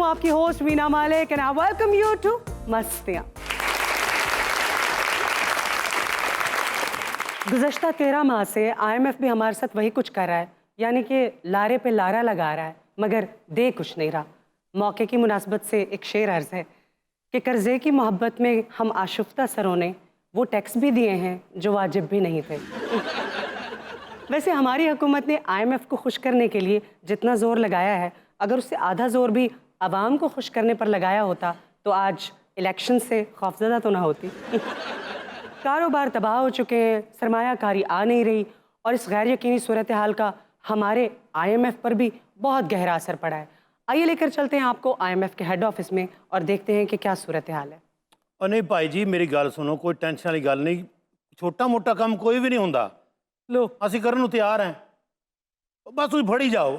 आपकी host Veena Malik and I welcome you to Mastiyaan. गुज़श्ता 13 माह से IMF भी हमारे साथ वही कुछ कर रहा है, यानी कि लारे पे लारा लगा रहा है मगर दे कुछ नहीं रहा। मौके की मुनासबत से एक शेर अर्ज है कि कर्जे की मोहब्बत में हम आशुफ्ता सरों ने वो टैक्स भी दिए हैं जो वाजिब भी नहीं थे। वैसे हमारी हुकूमत ने IMF को खुश करने के लिए जितना ज़ोर लगाया है, अगर उससे आधा ज़ोर भी आवाम को खुश करने पर लगाया होता तो आज इलेक्शन से खौफजदा तो ना होती। कारोबार तबाह हो चुके हैं, सरमायाकारी आ नहीं रही और इस गैर यकीनी सूरत हाल का हमारे IMF पर भी बहुत गहरा असर पड़ा है। आइए लेकर चलते हैं आपको IMF के हेड ऑफिस में और देखते हैं कि क्या सूरत हाल है। और नहीं भाई जी, मेरी गल सुनो, कोई टेंशन वाली गल नहीं, छोटा मोटा काम कोई भी नहीं होंदा। लो ਅਸੀਂ ਕਰਨ ਨੂੰ ਤਿਆਰ हैं, बस ਤੁਸੀਂ ਫੜੀ ਜਾਓ।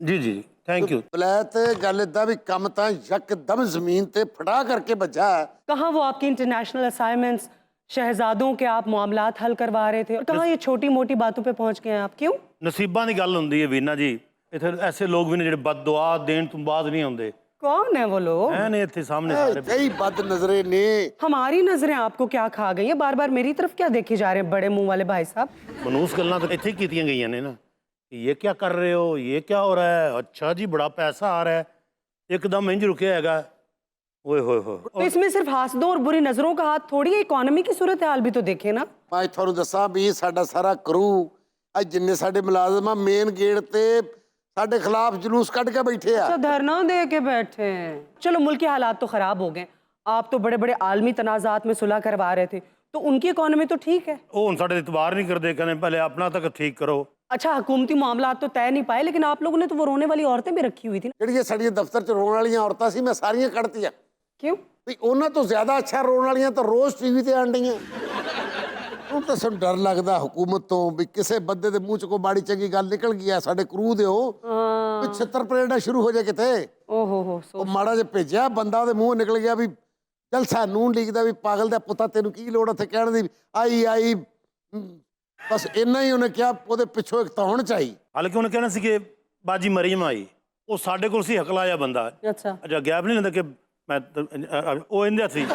जी जी थैंक यू। ਬਲੈਤ ਗੱਲ ਇਦਾਂ ਵੀ ਕੰਮ ਤਾਂ ਯਕਦਮ ਜ਼ਮੀਨ ਤੇ ਫੜਾ ਕਰਕੇ ਵੱਜਾ। कहाँ वो आपकी इंटरनेशनल असाइनमेंट्स, शहजादों के आप मामलात हल करवा रहे थे और कहाँ ये छोटी मोटी बातों पे पहुंच गए हैं आप? क्यों? नसीबां ਦੀ ਗੱਲ ਹੁੰਦੀ ਹੈ ਵੀਨਾ जी, ਇੱਥੇ ऐसे लोग भी ने ਜਿਹੜੇ बददुआ देण ਤੋਂ ਬਾਅਦ नहीं आਉਂਦੇ। कौन है वो लोग? हैं ने ਇੱਥੇ सामने सारे ਕਈ ਬਦ ਨਜ਼ਰੇ ਨੇ। हमारी नजरें आपको क्या खा गई हैं? बार बार मेरी तरफ क्या देखे जा रहे हैं बड़े मुंह वाले भाई साहब? मनूस गल्लां तो ਇੱਥੇ ਕੀਤੀਆਂ गईयां ने ना कि ये क्या कर रहे हो, ये क्या हो रहा है, अच्छा जी बड़ा पैसा आ रहा है, एकदम इंज रुके हैगा। ओए होए होए। तो इसमें सिर्फ हासदों और बुरी नजरों का हाथ थोड़ी है, इकोनॉमी की सूरत हाल भी तो देखे ना। ਮੈਂ ਤੁਹਾਨੂੰ ਦੱਸਾਂ ਵੀ ਸਾਡਾ ਸਾਰਾ ਕਰੂ ਅੱਜ ਜਿੰਨੇ ਸਾਡੇ ਮੁਲਾਜ਼ਮ ਆ ਮੇਨ ਗੇਟ ਤੇ ਸਾਡੇ ਖਿਲਾਫ ਜਲੂਸ ਕੱਢ ਕੇ ਬੈਠੇ ਆ। अच्छा धरना दे के बैठे हैं। चलो मुल्क के हालात तो खराब हो गए, आप तो बड़े बड़े आलमी तनाजात में सुलह करवा रहे थे, तो उनकी इकोनॉमी तो ठीक है। ਉਹ ਹੁਣ ਸਾਡੇ ਇਤਬਾਰ ਨਹੀਂ ਕਰਦੇ, ਕਹਿੰਦੇ पहले अपना तक ठीक करो। अच्छा हुकूमती मामलात तो तय नहीं पाए, लेकिन आप लोगों ने तो वो रोने वाली औरतें भी रखी हुई थी ना। ਜਿਹੜੀਆਂ ਸਾਡੀਆਂ ਦਫ਼ਤਰ 'ਚ ਰੋਣ ਵਾਲੀਆਂ ਔਰਤਾਂ ਸੀ ਮੈਂ ਸਾਰੀਆਂ ਕੱਢਤੀਆਂ। क्यों? ਵੀ ਉਹਨਾਂ ਤੋਂ ਜ਼ਿਆਦਾ ਅੱਛਾ ਰੋਣ ਵਾਲੀਆਂ ਤਾਂ ਰੋਜ਼ ਟੀਵੀ ਤੇ ਆਣ ਡਈਆਂ। ਹੁਣ ਤਾਂ ਸਾਨੂੰ ਡਰ ਲੱਗਦਾ ਹੁਕੂਮਤ ਤੋਂ ਵੀ ਕਿਸੇ ਬੰਦੇ ਦੇ ਮੂੰਹ 'ਚ ਕੋਈ ਮਾੜੀ ਚੰਗੀ ਗੱਲ ਨਿਕਲ ਗਈ ਆ ਸਾਡੇ ਕਰੂ ਦੇ ਉਹ ਵੀ ਛਿੱਤਰ ਪਰੇਡਾਂ ਸ਼ੁਰੂ ਹੋ ਜਾਏ ਕਿਤੇ। ओहो हो ਉਹ ਮਾੜਾ ਜਿਹਾ ਭੇਜਿਆ ਬੰਦਾ ਉਹਦੇ ਮੂੰਹ ਨਿਕਲ ਗਿਆ ਵੀ ਚੱਲ ਸਾਨੂੰ ਲਿਖਦਾ ਵੀ ਪਾਗਲ ਦਾ ਪੁੱਤਾ ਤੈਨੂੰ ਕੀ ਲੋੜ ਉੱਥੇ ਕਹਿਣ ਦੀ ਆਈ ਬਸ ਇੰਨਾ ਹੀ ਉਹਨੇ ਕਿਹਾ। ਉਹਦੇ ਪਿੱਛੋਂ ਇੱਕ ਤਾਂ ਹੁਣ ਚਾਹੀ ਹਾਲਾਂਕਿ ਉਹਨੇ ਕਹਿਣਾ ਸੀ ਕਿ ਬਾਜੀ ਮਰੀਮ ਆਈ, ਉਹ ਸਾਡੇ ਕੋਲ ਸੀ ਹਕਲਾ ਜਿਹਾ ਬੰਦਾ। अच्छा ਅੱਛਾ ਗੈਪ ਨਹੀਂ ਲੈਂਦਾ ਕਿ ਮੈਂ ਉਹ ਇੰਦਾ ਸੀ।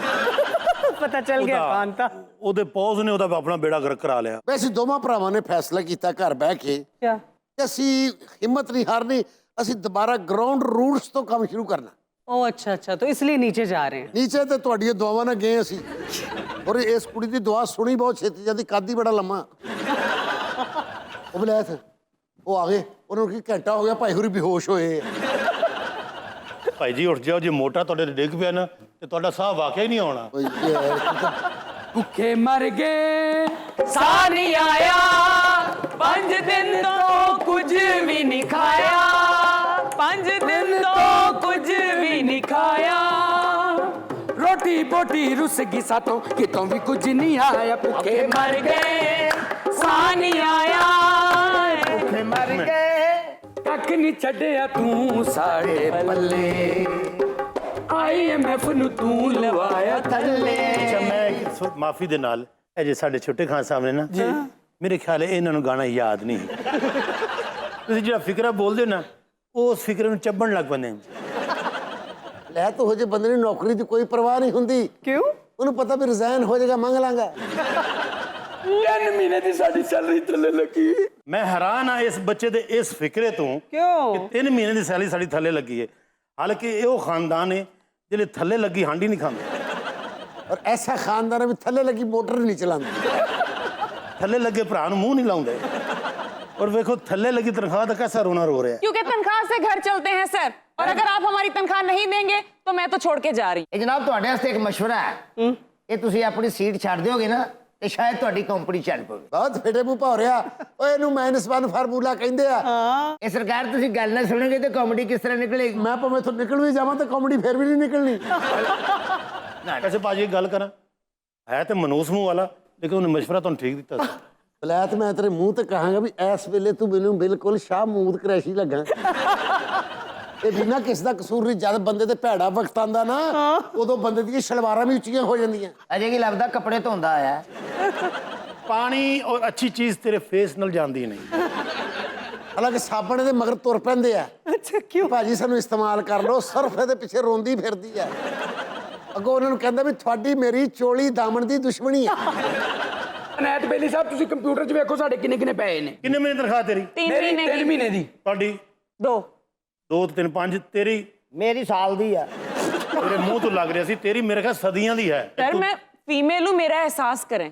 पता चल गया कौन था। ਉਹਦੇ ਪੌਜ਼ ਨੇ ਉਹਦਾ ਆਪਣਾ ਬੇੜਾ ਗਰਕ ਕਰਾ ਲਿਆ। ਵੈਸੇ ਦੋਵਾਂ ਭਰਾਵਾਂ ਨੇ ਫੈਸਲਾ ਕੀਤਾ ਘਰ ਬਹਿ ਕੇ क्या? ਕਿ ਅਸੀਂ ਹਿੰਮਤ ਨਹੀਂ ਹਾਰਨੀ, ਅਸੀਂ ਦੁਬਾਰਾ ਗਰਾਊਂਡ ਰੂਟਸ ਤੋਂ ਕੰਮ ਸ਼ੁਰੂ ਕਰਨਾ। ओ अच्छा अच्छा, तो इसलिए नीचे जा रहे हैं। ਨੀਚੇ ਤੇ ਤੁਹਾਡੀਆਂ ਦੁਆਵਾਂ ਨਾਲ ਗਏ ਅਸੀਂ, ਔਰ ਇਸ ਕੁੜੀ ਦੀ ਦੁਆ ਸੁਣੀ ਬਹੁਤ ਛੇਤੀ ਜਾਂਦੀ, ਕੱਦ ਹੀ ਬੜਾ ਲੰਮਾ। ਉਹ ਬਲੈਤ ਉਹ ਆ ਗਏ, ਉਹਨਾਂ ਨੂੰ ਕੀ ਘੰਟਾ ਹੋ ਗਿਆ ਭਾਈ ਹੋਰੀ ਬੇਹੋਸ਼ ਹੋਏ। ਭਾਈ ਜੀ ਉੱਠ ਜਾਓ, ਜੇ ਮੋਟਾ ਤੁਹਾਡੇ ਤੇ ਡਿੱਗ ਪਿਆ ਨਾ ਤੇ ਤੁਹਾਡਾ ਸਾਹ ਵਾਕਿਆ ਹੀ ਨਹੀਂ ਆਉਣਾ। ਓਏ ਯਾਰ ਤੂੰ ਤਾਂ भूखे मर गए साह नहीं आया, 5 दिन तो कुछ भी नहीं खाया, 5 दिन तो कुछ भी नहीं खाया, रोटी बोटी रुस गई सातों कितों भी कुछ नहीं आया। भूखे मर गए साह नहीं आया, भूखे मर गए कख नहीं छड़िया तू साढ़े पल्ले, IMF ਨੂੰ ਤੂੰ ਲਵਾਇਆ ਥੱਲੇ। ਅੱਛਾ ਮੈਂ ਮਾਫੀ ਦੇ ਨਾਲ ਇਹ ਜੇ ਸਾਡੇ ਛੋਟੇ ਖਾਨ ਸਾਹਮਣੇ ਨਾ ਜੀ, ਮੇਰੇ ਖਿਆਲ ਹੈ ਇਹਨਾਂ ਨੂੰ ਗਾਣਾ ਯਾਦ ਨਹੀਂ। ਤੁਸੀਂ ਜਿਹੜਾ ਫਿਕਰਾ ਬੋਲਦੇ ਹੋ ਨਾ, ਉਸ ਫਿਕਰੇ ਨੂੰ ਚੱਬਣ ਲੱਗ ਪੈਂਦੇ। ਲੈ ਤੋ ਹੋ ਜੇ ਬੰਦੇ ਨੂੰ ਨੌਕਰੀ ਦੀ ਕੋਈ ਪਰਵਾਹ ਨਹੀਂ ਹੁੰਦੀ। क्यों? ਉਹਨੂੰ ਪਤਾ ਵੀ ਰਿਜ਼ਾਈਨ ਹੋ ਜਾਏਗਾ, ਮੰਗ ਲਾਂਗਾ। 3 ਮਹੀਨੇ ਦੀ ਸਾਡੀ ਸੈਲਰੀ ਥੱਲੇ ਲੱਗੀ। ਮੈਂ ਹੈਰਾਨ ਆ ਇਸ ਬੱਚੇ ਦੇ ਇਸ ਫਿਕਰੇ ਤੋਂ ਕਿਉਂ? 3 ਮਹੀਨੇ ਦੀ ਸੈਲਰੀ ਸਾਡੀ ਥੱਲੇ ਲੱਗੀ ਹੈ। ਹਾਲਾਂਕਿ ਇਹ ਉਹ ਖਾਨਦਾਨ ਹੈ ਜਿਹੜੇ ਥੱਲੇ ਲੱਗੀ ਹਾਂਡੀ ਨਹੀਂ ਖਾਂਦੇ। ਔਰ ਐਸਾ ਖਾਨਦਾਨ ਹੈ ਵੀ ਥੱਲੇ ਲੱਗੀ ਮੋਟਰ ਨਹੀਂ ਚਲਾਉਂਦੇ, ਥੱਲੇ ਲੱਗੇ ਭਰਾ ਨੂੰ ਮੂੰਹ ਨਹੀਂ ਲਾਉਂਦੇ। और देखो थल्ले लगी तनख्वाह का कैसा रोना रो रहे हैं। क्योंकि तनख्वाह से घर चलते हैं सर, और अगर आप हमारी तनख्वाह नहीं देंगे तो मैं तो छोड़ के जा रही। ਇਹ ਜਨਾਬ ਤੁਹਾਡੇ ਵਾਸਤੇ ਇੱਕ ਮਸ਼ਵਰਾ ਹੈ, ਇਹ ਤੁਸੀਂ ਆਪਣੀ ਸੀਟ ਛੱਡ ਦਿਓਗੇ ਨਾ ਤੇ ਸ਼ਾਇਦ ਤੁਹਾਡੀ ਕੰਪਨੀ ਚੱਲ ਪਵੇ। ਬਹੁਤ ਫੇਟੇ ਮੂੰਹ ਭਾ ਰਿਹਾ। ਓਏ ਇਹਨੂੰ -1 ਫਾਰਮੂਲਾ ਕਹਿੰਦੇ ਆ। ਇਹ ਸਰਕਾਰ ਤੁਸੀਂ ਗੱਲ ਨਾ ਸੁਣੋਗੇ ਤੇ ਕਾਮੇਡੀ ਕਿਸ ਤਰ੍ਹਾਂ ਨਿਕਲੇਗੀ? ਮੈਂ ਭਾਵੇਂ ਇੱਥੋਂ ਨਿਕਲ ਵੀ ਜਾਵਾਂ ਤਾਂ ਕਾਮੇਡੀ ਫਿਰ ਵੀ ਨਹੀਂ ਨਿਕਲਣੀ। वैसे भाजी एक गल करा है तो मनूस मुंह वाला, लेकिन उन्हें मशवरा तो ठीक दिता था। ਬਲੈਤ ਮੈਂ ਤੇਰੇ ਮੂੰਹ ਤੇ ਕਹਾਂਗਾ ਵੀ ਇਸ ਵੇਲੇ ਤੂੰ ਮੈਨੂੰ ਬਿਲਕੁਲ ਸ਼ਾਹ ਮੂਦ ਕਰੈਸ਼ੀ ਲੱਗਾ। ਇਹ ਬਿਨਾਂ ਕਿਸ ਦਾ ਕਸੂਰ ਨਹੀਂ। ਜਦ ਬੰਦੇ ਤੇ ਭੈੜਾ ਵਕਤ ਆਂਦਾ ਨਾ, ਉਦੋਂ ਬੰਦੇ ਦੀਆਂ ਸ਼ਲਵਾਰਾਂ ਵੀ ਉੱਚੀਆਂ ਹੋ ਜਾਂਦੀਆਂ। ਅਜੇ ਕੀ ਲੱਭਦਾ ਕੱਪੜੇ ਧੋਂਦਾ ਆਇਆ। पानी और अच्छी चीज तेरे फेस नल जाती नहीं। ਹਾਲਾਂਕਿ ਸਾਬਣ ਦੇ ਮਗਰ ਤੁਰ ਪੈਂਦੇ ਆ अच्छा क्यों? ਭਾਜੀ ਸਾਨੂੰ ਇਸਤੇਮਾਲ ਕਰ ਲਓ, ਸਰਫ ਇਹਦੇ ਪਿੱਛੇ ਰੋਂਦੀ ਫਿਰਦੀ ਆ। ਅੱਗੋਂ ਉਹਨਾਂ ਨੂੰ ਕਹਿੰਦਾ ਵੀ ਤੁਹਾਡੀ ਮੇਰੀ ਚੋਲੀ ਦਾਮਨ ਦੀ ਦੁਸ਼ਮਣੀ ਆ। ਅਨੈਤ ਬੇਲੀ ਸਾਹਿਬ ਤੁਸੀਂ ਕੰਪਿਊਟਰ 'ਚ ਵੇਖੋ ਸਾਡੇ ਕਿੰਨੇ ਕਿੰਨੇ ਪੈਸੇ ਨੇ। ਕਿੰਨੇ ਮਹੀਨੇ ਤਨਖਾਹ ਤੇਰੀ? 3 ਮੇਰੀ महीने 3 की ਮਹੀਨੇ ਦੀ। ਤੁਹਾਡੀ 2 2 3 5 ਤੇਰੀ ਮੇਰੀ ਸਾਲ ਦੀ ਆ। ਤੇਰੇ ਮੂੰਹ ਤੋਂ ਲੱਗ ਰਿਹਾ ਸੀ ਤੇਰੀ ਮੇਰੇ ਖਿਆਲ ਸਦੀਆਂ ਦੀ ਹੈ। सर मैं फीमेल हूँ, मेरा एहसास करें।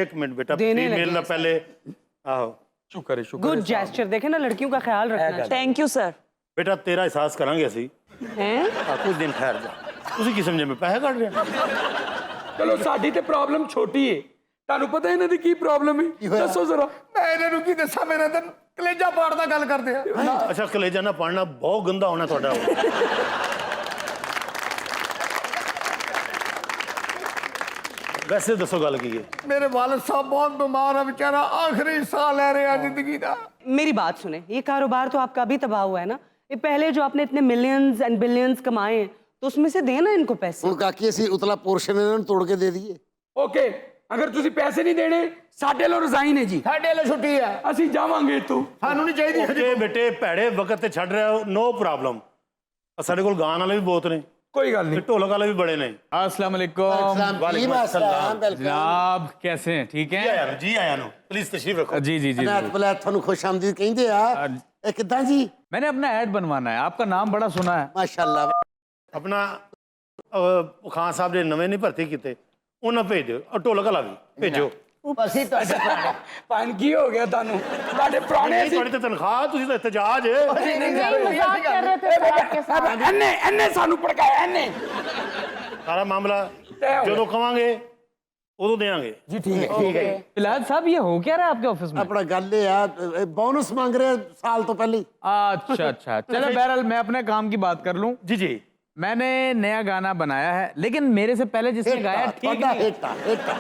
एक मिनट बेटा, देने फीमेल लगे ना पहले आओ ਸ਼ੁਕਰ ਹੈ ਸ਼ੁਕਰ गुड जेस्चर, देखे ना, लड़कियों का ख्याल रखना चाहिए। Thank you sir. बेटा तेरा एहसास करांगे ਅਸੀਂ हैं ਕੁਝ ਦਿਨ ਠਹਿਰ ਜਾ। ਤੁਸੀਂ ਕੀ ਸਮਝੇ ਮੈਂ ਪੈਸੇ ਕੱਢ ਰਿਹਾ? ਚਲੋ ਸਾਡੀ ਤੇ ਪ੍ਰੋਬਲਮ ਛੋਟੀ ਏ, ਤੁਹਾਨੂੰ ਪਤਾ ਇਹਨਾਂ ਦੀ ਕੀ ਪ੍ਰੋਬਲਮ ਹੈ ਦੱਸੋ ਜ਼ਰਾ। ਮੈਂ ਇਹਨਾਂ ਨੂੰ ਕੀ ਦੱਸਾਂ, ਮੇਰਾ ਤਾਂ ਕਲੇਜਾ ਪਾੜ ਦਾ ਗੱਲ ਕਰਦੇ ਆ। ਅੱਛਾ ਕਲੇਜਾ ਨਾ ਪੜਨਾ ਬਹੁਤ ਗੰਦਾ ਹੋਣਾ ਤੁਹਾਡਾ। ਵੈਸੇ ਦੱਸੋ ਗੱਲ ਕੀ ਹੈ? ਮੇਰੇ ਵਾਲਿਦ ਸਾਹਿਬ ਬਹੁਤ ਬਿਮਾਰ ਆ, ਵਿਚਾਰਾ ਆਖਰੀ ਸਾਹ ਲੈ ਰਿਹਾ ਜ਼ਿੰਦਗੀ ਦਾ। मेरी बात सुने, ये कारोबार तो आपका अभी तबाह हुआ है ना। ये पहले जो आपने इतने मिलियंस एंड बिलियंस कमाए हैं, तो उसमें से देना इनको पैसे। ਹੁਣ ਕਾਕੀ ਅਸੀਂ ਉਤਲਾ ਪੋਰਸ਼ਨ ਇਹਨਾਂ ਨੂੰ ਤੋੜ ਕੇ ਦੇ ਦਈਏ। ਓਕੇ, ਅਗਰ ਤੁਸੀਂ ਪੈਸੇ ਨਹੀਂ ਦੇਣੇ ਸਾਡੇ ਲੋ ਰਿਜ਼ਾਈਨ ਹੈ ਜੀ, ਸਾਡੇ ਲਈ ਛੁੱਟੀ ਆ, ਅਸੀਂ ਜਾਵਾਂਗੇ ਇੱਥੋਂ। ਸਾਨੂੰ ਨਹੀਂ ਚਾਹੀਦੀ। ਓਕੇ ਬੇਟੇ, ਭੈੜੇ ਵਕਤ ਤੇ ਛੱਡ ਰਹੇ ਹੋ, ਨੋ ਪ੍ਰੋਬਲਮ। ਸਾਡੇ ਕੋਲ ਗਾਣ ਵਾਲੇ ਵੀ ਬਹੁਤ ਨੇ ਕੋਈ ਗੱਲ ਤੇ ਨਹੀਂ। ਢੋਲਕ ਵਾਲੇ ਵੀ ਬੜੇ ਨੇ। अस्सलाम वालेकुम ਵਾਲੇकुम अस्सलाम। जनाब, कैसे हैं? ठीक ਜੀ ਆਇਆਂ है? ਨੂੰ, ਜੀ ਆਇਆਂ ਨੂੰ। ਪਲੀਜ਼ ਤਸ਼ਰੀਫ ਰੱਖੋ। जी जी जी ਅਨਾਥ ਬਲਾ ਤੁਹਾਨੂੰ ਖੁਸ਼ ਆਮਦੀਦ ਕਹਿੰਦੇ ਆ। ਇਹ ਕਿੱਦਾਂ ਜੀ? मैंने अपना ऐड बनवाना है, आपका नाम बड़ा सुना है। ਮਾਸ਼ਾਅੱਲਾ। ਆਪਣਾ ਖਾਨ ਸਾਹਿਬ ਦੇ ਨਵੇਂ ਨਹੀਂ ਭਰਤੀ ਕੀਤੇ, ਉਹਨਾਂ ਭੇਜ ਦਿਓ। ਔਰ ਢੋਲਕ ਵਾਲਾ ਵੀ ਭੇਜੋ। ਅਸੀਂ ਤੁਹਾਡੇ ਪੁਰਾਣੇ ਪਾਣ ਕੀ ਹੋ ਗਿਆ ਤੁਹਾਨੂੰ? ਤੁਹਾਡੇ ਪੁਰਾਣੇ ਨਹੀਂ ਤੁਹਾਡੀ ਤਾਂ ਤਨਖਾਹ, ਤੁਸੀਂ ਤਾਂ ਇਤਜਾਜ। मजाक कर रहे थे सर आपके साथ। ਐਨੇ ਸਾਨੂੰ ਭੜਕਾਇਆ ਐਨੇ। ਸਾਰਾ ਮਾਮਲਾ ਜਦੋਂ ਕਵਾਂਗੇ ਉਦੋਂ ਦੇਾਂਗੇ। ਜੀ ਠੀਕ ਹੈ ਠੀਕ ਹੈ। बिलाल साहब, ये हो क्या रहा है आपके ऑफिस में? ਆਪਣਾ ਗੱਲ ਇਹ ਆ, ਬੋਨਸ ਮੰਗ ਰਹੇ ਸਾਲ ਤੋਂ ਪਹਿਲੇ ਹੀ। अच्छा अच्छा, चलो बहरहाल मैं अपने काम की बात कर लूं। ਜੀ ਜੀ। मैंने नया गाना बनाया है, लेकिन मेरे से पहले जिसने गाया ठीक ਤੁਹਾਡਾ नहीं। ਹਿੱਟਾ ਹਿੱਟਾ।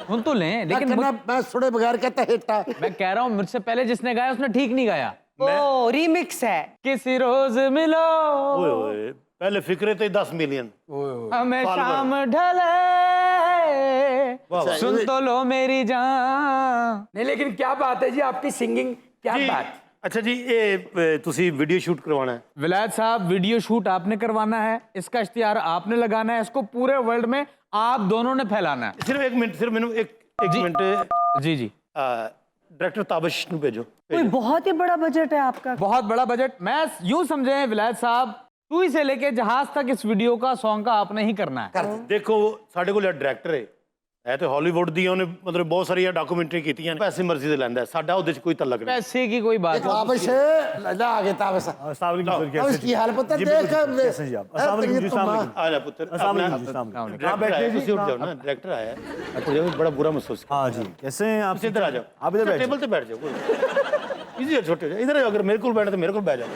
सुन तो लें, ਮੈਂ लेकिन ਕਹਿੰਦਾ ਮੈਂ ਸੁਣੇ ਬਗੈਰ ਕਹਤਾ ਹਿੱਟਾ। मैं कह रहा हूँ मुझसे पहले जिसने गाया उसने ठीक नहीं गाया। ओ रीमिक्स है। किसी रोज मिलो ਓਏ ਓਏ, ਪਹਿਲੇ ਫਿਕਰੇ ਤੇ 10 ਮਿਲੀਅਨ। हमें साल भर। शाम ढले, वाह। सुन तो लो मेरी जान। नहीं लेकिन क्या बात है जी आपकी सिंगिंग, क्या ਜੀ बात। ਅੱਛਾ ਜੀ, ਇਹ ਤੁਸੀਂ ਵੀਡੀਓ ਸ਼ੂਟ ਕਰਵਾਉਣਾ ਹੈ? विलायत साहब, वीडियो शूट आपने करवाना है, इसका इश्तिहार आपने लगाना है, इसको पूरे वर्ल्ड में आप दोनों ने फैलाना है। ਸਿਰਫ 1 ਮਿੰਟ, ਸਿਰਫ ਮੈਨੂੰ ਇੱਕ जी। ਮਿੰਟ। जी जी, डायरेक्टर ताबिश ਨੂੰ ਭੇਜੋ। कोई बहुत ही बड़ा बजट है आपका। बहुत बड़ा बजट। मैं यूं समझे विलायत साहब, सुई से लेके जहाज तक इस वीडियो का, सॉन्ग का आपने ही करना है। ਦੇਖੋ ਸਾਡੇ ਕੋਲ ਡਾਇਰੈਕਟਰ ਹੈ ਤੇ ਹਾਲੀਵੁੱਡ ਦੀਆਂ ਉਹਨੇ ਮਤਲਬ ਬਹੁਤ ਸਾਰੀਆਂ ਡਾਕੂਮੈਂਟਰੀ ਕੀਤੀਆਂ। ਪੈਸੇ ਮਰਜ਼ੀ ਦੇ ਲੈਂਦਾ, ਸਾਡਾ ਉਹਦੇ 'ਚ ਕੋਈ ਤਲਕ ਨਹੀਂ। पैसे की कोई बात नहीं। ਤਾਬਸ਼ ਲਾ ਆ ਗਏ ਤਾਬਸ਼। ਤਾਬਸ਼ ਕੀ ਹਾਲ ਪੁੱਤਰ? ਦੇਖ कैसे जी आप? अस्सलाम वालेकुम जी, अस्सलाम वालेकुम। ਆ ਜਾ ਪੁੱਤਰ। कहाँ बैठे हैं? उठ जाओ ना, डायरेक्टर आया है। आप उठ जाओ, बड़ा बुरा महसूस। हाँ जी, कैसे हैं आप? इधर आ जाओ, आप इधर बैठ टेबल पे बैठ जाओ। इजी है, छोटे इधर आओ। अगर मेरे को बैठे तो मेरे को बैठ जाओ।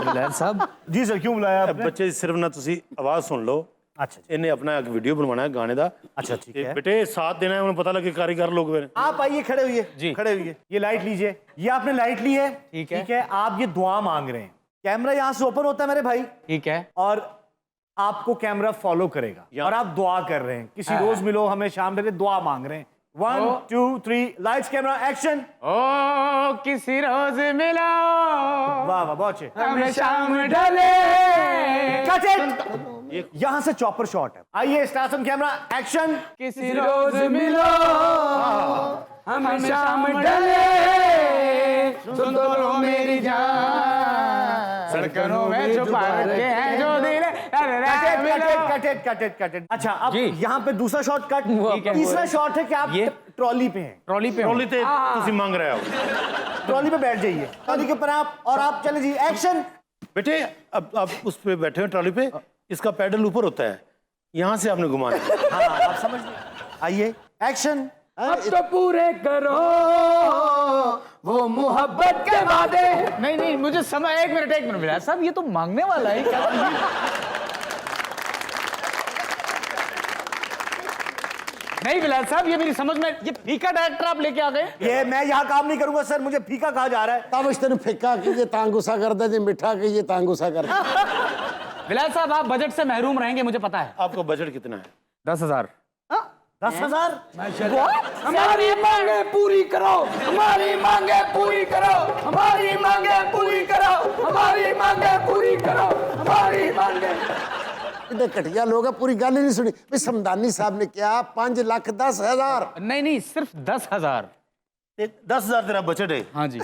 विलायत साहब, जी सर, क्यों बुलाया आपने? बच्चे सिर्फ ना ਤੁਸੀਂ ਆਵਾਜ਼ ਸੁਣ ਲਓ। अच्छा जी, ਇਹਨੇ ਆਪਣਾ ਇੱਕ ਵੀਡੀਓ ਬਣਵਾਉਣਾ ਹੈ ਗਾਣੇ ਦਾ। अच्छा ठीक है। बेटे साथ देना है, उन्हें पता लगे कारीगर लोग मेरे। आप आइए, खड़े हुइए जी। खड़े हुइए। ये लाइट लीजिए, ये आपने लाइट ली है। ठीक है। ठीक है, आप ये दुआ मांग रहे हैं। कैमरा यहाँ से ओपन होता है मेरे भाई, ठीक है। और आपको कैमरा फॉलो करेगा और आप दुआ कर रहे हैं। किसी रोज मिलो हमें शाम ढले, दुआ मांग रहे हैं। 1 2 3 लाइट्स कैमरा एक्शन। ओ किसी रोज मिलो, वाह वाह, बहुत अच्छे। हमें शाम ढले। Cut it. यहाँ से चॉपर शॉट है। आइए स्टार्ट ऑन कैमरा एक्शन। किसी रोज मिलो, हमें शाम ढले, सुन तो लो मेरी जान। सड़कों में छुपा रखे हैं जो दिल। कट। अच्छा, अब जी। यहाँ पे दूसरा शॉट कट। ठीक है। तीसरा शॉट है कि आप ये? ट्रॉली पे हैं। ट्रॉली पे ट्रॉली ते ਤੁਸੀਂ ਮੰਗ ਰਹੇ ਹੋ। ट्रॉली पे बैठ जाइए, ट्रॉली के ऊपर आप, और आप चले जी एक्शन। बेटे अब आप उस पे बैठे हो ट्रॉली पे, इसका पैडल ऊपर होता है, यहाँ से आपने घुमाना है। हाँ, आप समझ गए। आइए एक्शन। अब तो पूरे करो वो मोहब्बत के वादे। नहीं नहीं, मुझे समय, एक मिनट विलायत साहब, ये तो मांगने वाला है क्या? नहीं विलायत साहब, ये मेरी समझ में, ये फीका डायरेक्टर आप लेके आ गए। ये मैं यहाँ काम नहीं करूंगा सर, मुझे फीका कहा जा रहा है। ਤਾਬਸ਼ ਤੈਨੂੰ ਫਿੱਕਾ ਕਹੀਏ ਤਾਂ ਗੁੱਸਾ ਕਰਦਾ, ਜੇ ਮਿੱਠਾ ਕਹੀਏ ਤਾਂ ਗੁੱਸਾ ਕਰਦਾ। विलायत साहब, आप बजट से महरूम रहेंगे, मुझे पता है। आपका बजट कितना है? 10,000। 10,000? हमारी मांगे पूरी करो, हमारी मांगे पूरी करो, हमारी मांगे पूरी करो, हमारी मांगे पूरी करो, हमारी मांगे। कितने घटिया लोग हैं, पूरी गल ही नहीं सुनी भी समदानी साहब ने क्या 5,10,000 नहीं नहीं, सिर्फ 10,000। ਤੇ 10,000 ਤੇਰਾ ਬਜਟ ਹੈ हाँ जी।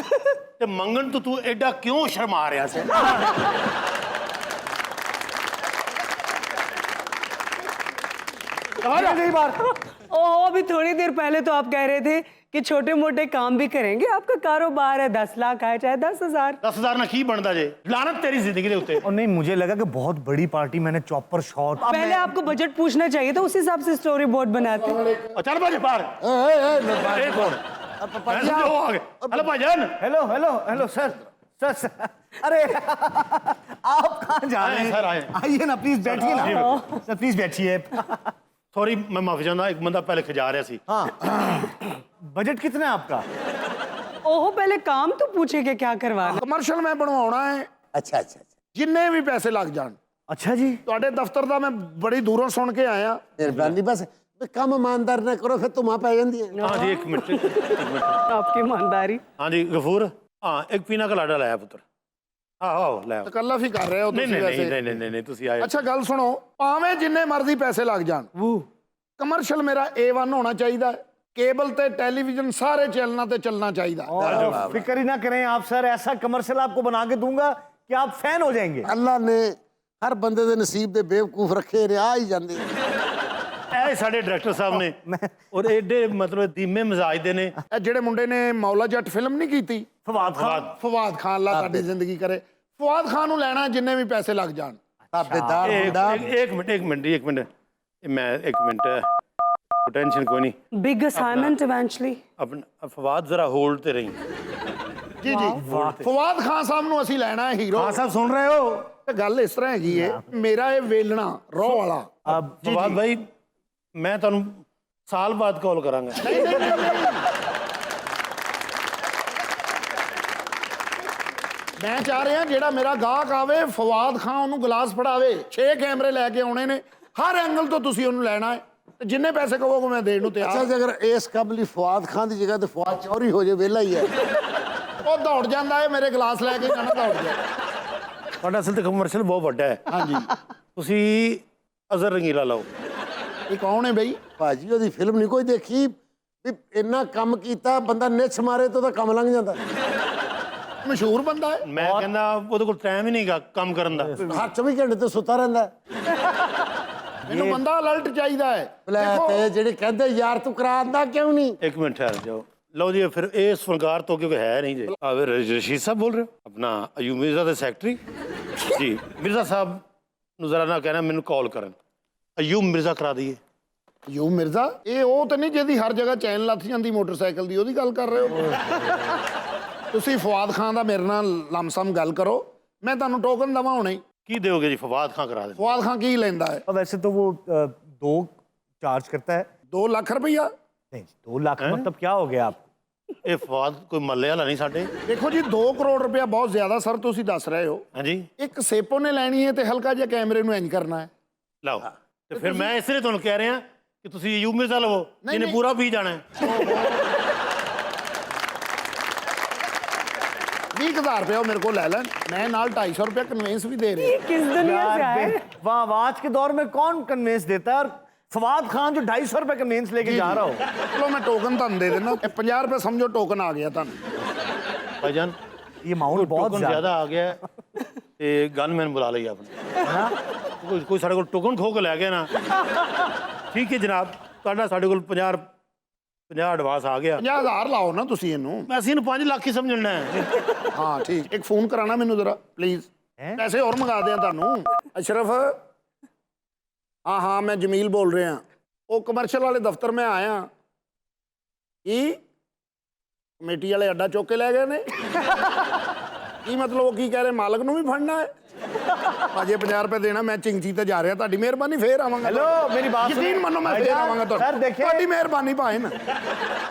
ਤੇ ਮੰਗਣ ਤੋਂ ਤੂੰ ਐਡਾ ਕਿਉਂ ਸ਼ਰਮਾ ਰਿਹਾ ਸੀ? ओह, अभी थोड़ी देर पहले तो आप कह रहे थे कि छोटे मोटे काम भी करेंगे। आपका कारोबार है, 10 लाख आए चाहे 10,000। 10,000 ਨਾਲ ਕੀ ਬਣਦਾ ਜੇ? ਲਾਨਤ ਤੇਰੀ ਜ਼ਿੰਦਗੀ ਦੇ ਉੱਤੇ। और नहीं, मुझे लगा कि बहुत बड़ी पार्टी, मैंने चॉपर शॉट। पहले आपको बजट पूछना चाहिए था, उस हिसाब से स्टोरी बोर्ड बनाते। ਚੱਲ ਭਾਜੀ ਬਾਹਰ। ਇਹ ਕੌਣ? ਮੈਂ ਸਮਝਿਆ ਉਹ ਆ ਗਏ। ਹਲੋ ਭਾਜਨ। Hello hello hello sir, sir अरे आप कहाँ जा रहे हैं? सर, आए। आइए ना प्लीज, बैठिए ना सर, प्लीज बैठिए। ਸੌਰੀ ਮੈਂ ਮਾਫੀ ਚਾਹੁੰਦਾ, ਇੱਕ ਬੰਦਾ ਪਹਿਲੇ ਖਿਜਾ ਰਿਹਾ ਸੀ। बजट कितना है आपका? ओहो, पहले काम तो पूछे कि क्या करवाना। ਕਮਰਸ਼ੀਅਲ ਮੈਂ ਬਣਵਾਉਣਾ ਹੈ, अच्छा अच्छा अच्छा ਜਿੰਨੇ ਵੀ ਪੈਸੇ ਲੱਗ ਜਾਣ। अच्छा जी। ਤੁਹਾਡੇ ਦਫ਼ਤਰ ਦਾ ਮੈਂ ਬੜੀ ਦੂਰੋਂ ਸੁਣ ਕੇ ਆਇਆ। मेहरबानी बस कम ईमानदार ना करो फिर तुम पै जाती है। हाँ जी, एक मिनट। आपकी ईमानदारी। हाँ जी गफूर, हाँ एक पीना का लाडा लाया पुत्र। ਆਹੋ ਲੈ ਆਓ। ਤਕੱਲਫ ਹੀ ਕਰ ਰਹੇ ਹੋ ਨਹੀਂ ਤੁਸੀਂ ਨਹੀਂ ਵੈਸੇ। ਨਹੀਂ ਨਹੀਂ ਤੁਸੀਂ ਆਏ। ਅੱਛਾ ਗੱਲ ਸੁਣੋ, ਭਾਵੇਂ ਜਿੰਨੇ ਮਰਜ਼ੀ ਪੈਸੇ ਲੱਗ ਜਾਣ, ਕਮਰਸ਼ੀਅਲ ਮੇਰਾ A1 ਹੋਣਾ ਚਾਹੀਦਾ ਹੈ। केबल ते टेलीविजन सारे चैनलों ते चलना चाहिए। फिक्र ही ना करें आप सर, ऐसा कमर्शियल आपको बना के दूंगा कि आप फैन हो जाएंगे। अल्लाह ने हर बंदे दे नसीब दे बेवकूफ रखे ने, आ ही जांदे। ਇਹ ਸਾਡੇ ਡਾਇਰੈਕਟਰ ਸਾਹਿਬ ਨੇ ਔਰ ਐਡੇ ਮਤਲਬ ਧੀਮੇ ਮਿਜ਼ਾਜ ਦੇ ਨੇ। ਇਹ ਜਿਹੜੇ ਮੁੰਡੇ ਨੇ ਮੌਲਾ ਜੱਟ ਫਿਲਮ ਨਹੀਂ ਕੀਤੀ, ਫਵਾਦ ਖਾਨ ਅੱਲਾ ਤੁਹਾਡੀ ਜ਼ਿੰਦਗੀ ਕਰੇ, ਫਵਾਦ ਖਾਨ ਨੂੰ ਲੈਣਾ ਜਿੰਨੇ ਵੀ ਪੈਸੇ ਲੱਗ ਜਾਣ। ताबेदार मुंडा। एक मिनट मैं एक मिनट टेंशन कोई नहीं। Big assignment eventually. अपना फवाद जरा होल्ड ते रही। ਜੀ ਜੀ, ਫਵਾਦ ਖਾਨ ਸਾਹਿਬ ਨੂੰ ਅਸੀਂ ਲੈਣਾ ਹੈ ਹੀਰੋ। हाँ साहब सुन रहे हो? ਤੇ ਗੱਲ ਇਸ ਤਰ੍ਹਾਂ ਹੈਗੀ ਏ, ਮੇਰਾ ਇਹ ਵੇਲਣਾ ਰੋਹ ਵਾਲਾ। फवाद भाई मैं ਤੁਹਾਨੂੰ ਸਾਲ ਬਾਅਦ ਕਾਲ ਕਰਾਂਗਾ। ਮੈਂ ਚਾਹ ਰਿਹਾ ਜਿਹੜਾ ਮੇਰਾ ਗਾਹਕ ਆਵੇ, ਫਵਾਦ ਖਾਨ ਉਹਨੂੰ ਗਲਾਸ ਫੜਾਵੇ। 6 ਕੈਮਰੇ ਲੈ ਕੇ ਆਉਣੇ ਨੇ, ਹਰ ਐਂਗਲ ਤੋਂ ਤੁਸੀਂ ਉਹਨੂੰ ਲੈਣਾ ਹੈ, ਤੇ ਜਿੰਨੇ ਪੈਸੇ ਕਹੋਗੇ ਮੈਂ ਦੇਣ ਨੂੰ ਤਿਆਰ। अच्छा जे अगर इस कबली फवाद खान की जगह तो फवाद चौरी हो जाए, वेला ही है। ਉਹ ਦੌੜ ਜਾਂਦਾ ਹੈ ਮੇਰੇ ਗਲਾਸ ਲੈ ਕੇ, ਜਾਣਾ ਦੌੜ ਜਾ। ਤੁਹਾਡਾ ਅਸਲ ਤੇ ਕਮਰਸ਼ੀਅਲ ਬਹੁਤ ਵੱਡਾ ਹੈ। ਹਾਂਜੀ, ਤੁਸੀਂ ਅਜ਼ਰ ਰੰਗੀਲਾ ਲਾਓ। ਇਹ ਕੌਣ ਹੈ ਬਈ? भाजी ओदी फिल्म नहीं कोई देखी भी इन्ना कम कीता बंदा निछ मारे तो ओदा कम लंघ जाता। ਮਸ਼ਹੂਰ ਬੰਦਾ ਹੈ। ਮੈਂ ਕਹਿੰਦਾ ਉਹਦੇ ਕੋਲ ਟਾਈਮ ਹੀ ਨਹੀਂਗਾ ਕੰਮ ਕਰਨ ਦਾ। हर 24 घंटे तो सुता रहता है। ਮੈਨੂੰ ਬੰਦਾ ਅਲਰਟ ਚਾਹੀਦਾ ਹੈ। भला ते जेड़े कहंदे यार तू करा आंदा क्यों नहीं? एक मिनट ठहर जाओ। लो जी फिर इस फनकार तो क्योंकि है नहीं जी। रशीद साहब बोल रहे हो? अपना अयूब मिर्जा के सैकटरी जी। मिर्जा साहब ਨੂੰ ਜ਼ਰਾ ਨਾ ਕਹਿਣਾ ਮੈਨੂੰ ਕਾਲ ਕਰਨ। ਅਯੂਬ ਮਿਰਜ਼ਾ ਕਰਾ ਦਈਏ। ਅਯੂਬ ਮਿਰਜ਼ਾ ਇਹ ਉਹ ਤਾਂ ਨਹੀਂ ਜਿਹਦੀ ਹਰ ਜਗ੍ਹਾ ਚੈਨ ਲੱਥ ਜਾਂਦੀ ਮੋਟਰਸਾਈਕਲ ਦੀ, ਉਹਦੀ ਗੱਲ ਕਰ ਰਹੇ ਹੋ? ਤੁਸੀਂ ਫਵਾਦ ਖਾਨ ਦਾ ਮੇਰੇ ਨਾਲ ਲਮਸਮ ਗੱਲ ਕਰੋ, ਮੈਂ ਤੁਹਾਨੂੰ ਟੋਕਨ ਦਵਾਂ ਹੁਣੇ। ਕੀ ਦਿਓਗੇ ਜੀ? ਫਵਾਦ ਖਾਨ ਕਰਾ ਦੇ। ਫਵਾਦ ਖਾਨ ਕੀ ਲੈਂਦਾ ਹੈ? वैसे तो वो 2 चार्ज करता है। 2 ਲੱਖ ਰੁਪਈਆ? नहीं, 2 लाख मतलब क्या हो गया आप? ਇਹ ਫਵਾਦ ਕੋਈ ਮੱਲੇ ਵਾਲਾ ਨਹੀਂ ਸਾਡੇ। ਦੇਖੋ ਜੀ 2 ਕਰੋੜ ਰੁਪਇਆ ਬਹੁਤ ਜ਼ਿਆਦਾ ਸਰ ਤੁਸੀਂ ਦੱਸ ਰਹੇ ਹੋ। ਹਾਂਜੀ ਇੱਕ ਸੇਪੋ ਨੇ ਲੈਣੀ ਹੈ ਤੇ ਹਲਕਾ ਜਿਹਾ ਕੈਮਰੇ ਨੂੰ ਇੰਜ ਕਰਨਾ ਹੈ। ਲਓ ਤੇ ਫਿਰ ਮੈਂ ਇਸ ਲਈ ਤੁਹਾਨੂੰ ਕਹਿ ਰਿਹਾ ਕਿ ਤੁਸੀਂ ਅਯੂਬ ਮਿਰਜ਼ਾ ਲਵੋ ਜਿਹਨੇ ਪੂਰਾ ਪੀ ਜਾਣਾ ਹੈ। 20,000 रुपया मेरे को ले लें, मैं नाल 250 रुपया कन्वेंस भी दे रहे हैं। किस दुनिया से आए? वाह, आज के दौर में कौन कन्वेंस देता है? और फवाद खान जो 250 रुपए कन्वेंस लेके जा रहा हो। चलो मैं टोकन तुम दे देना, 50 रुपये समझो टोकन आ गया तुम। भाईजान ये अमाउंट बहुत टोकन ज्यादा आ गया है ते गनमैन बुला लिया आपने। कोई साढ़े को टोकन खो के लै गया ना। ठीक है जनाब, ਤੁਹਾਡਾ ਸਾਡੇ ਕੋਲ 50 ਐਡਵਾਂਸ ਆ ਗਿਆ। 50,000 ਲਾਓ ਨਾ ਤੁਸੀਂ ਇਹਨੂੰ। ਅਸੀਂ ਇਹਨੂੰ 5 ਲੱਖ ਹੀ ਸਮਝਣਾ ਹੈ। ਹਾਂ ਠੀਕ, ਇੱਕ ਫੋਨ ਕਰਾਣਾ ਮੈਨੂੰ ਜ਼ਰਾ ਪਲੀਜ਼। ਪੈਸੇ ਹੋਰ ਮੰਗਾ ਦਿਆਂ ਤੁਹਾਨੂੰ। ਅਸ਼ਰਫ, ਹਾਂ ਹਾਂ ਮੈਂ ਜਮੀਲ ਬੋਲ ਰਿਹਾ। ਉਹ ਕਮਰਸ਼ੀਅਲ ਵਾਲੇ ਦਫ਼ਤਰ ਮੈਂ ਆਇਆ। ਕੀ ਕਮੇਟੀ ਵਾਲੇ ਅੱਡਾ ਚੁੱਕ ਕੇ ਲੈ ਗਏ ਨੇ? ਕੀ ਮਤਲਬ? ਉਹ ਕੀ ਕਹਿ ਰਹੇ, ਮਾਲਕ ਨੂੰ ਵੀ ਫੜਨਾ ਹੈ? ਅਜੇ 50 रुपए देना, मैं चिंची ते जा रहा। ਤੁਹਾਡੀ ਮਿਹਰਬਾਨੀ, ਫੇਰ ਆਵਾਂਗਾ। हेलो, मेरी बात यकीन मानो मैं फੇਰ आवांगा। सर देखिए, ਤੁਹਾਡੀ ਮਿਹਰਬਾਨੀ ਭਾਈ ਨਾ।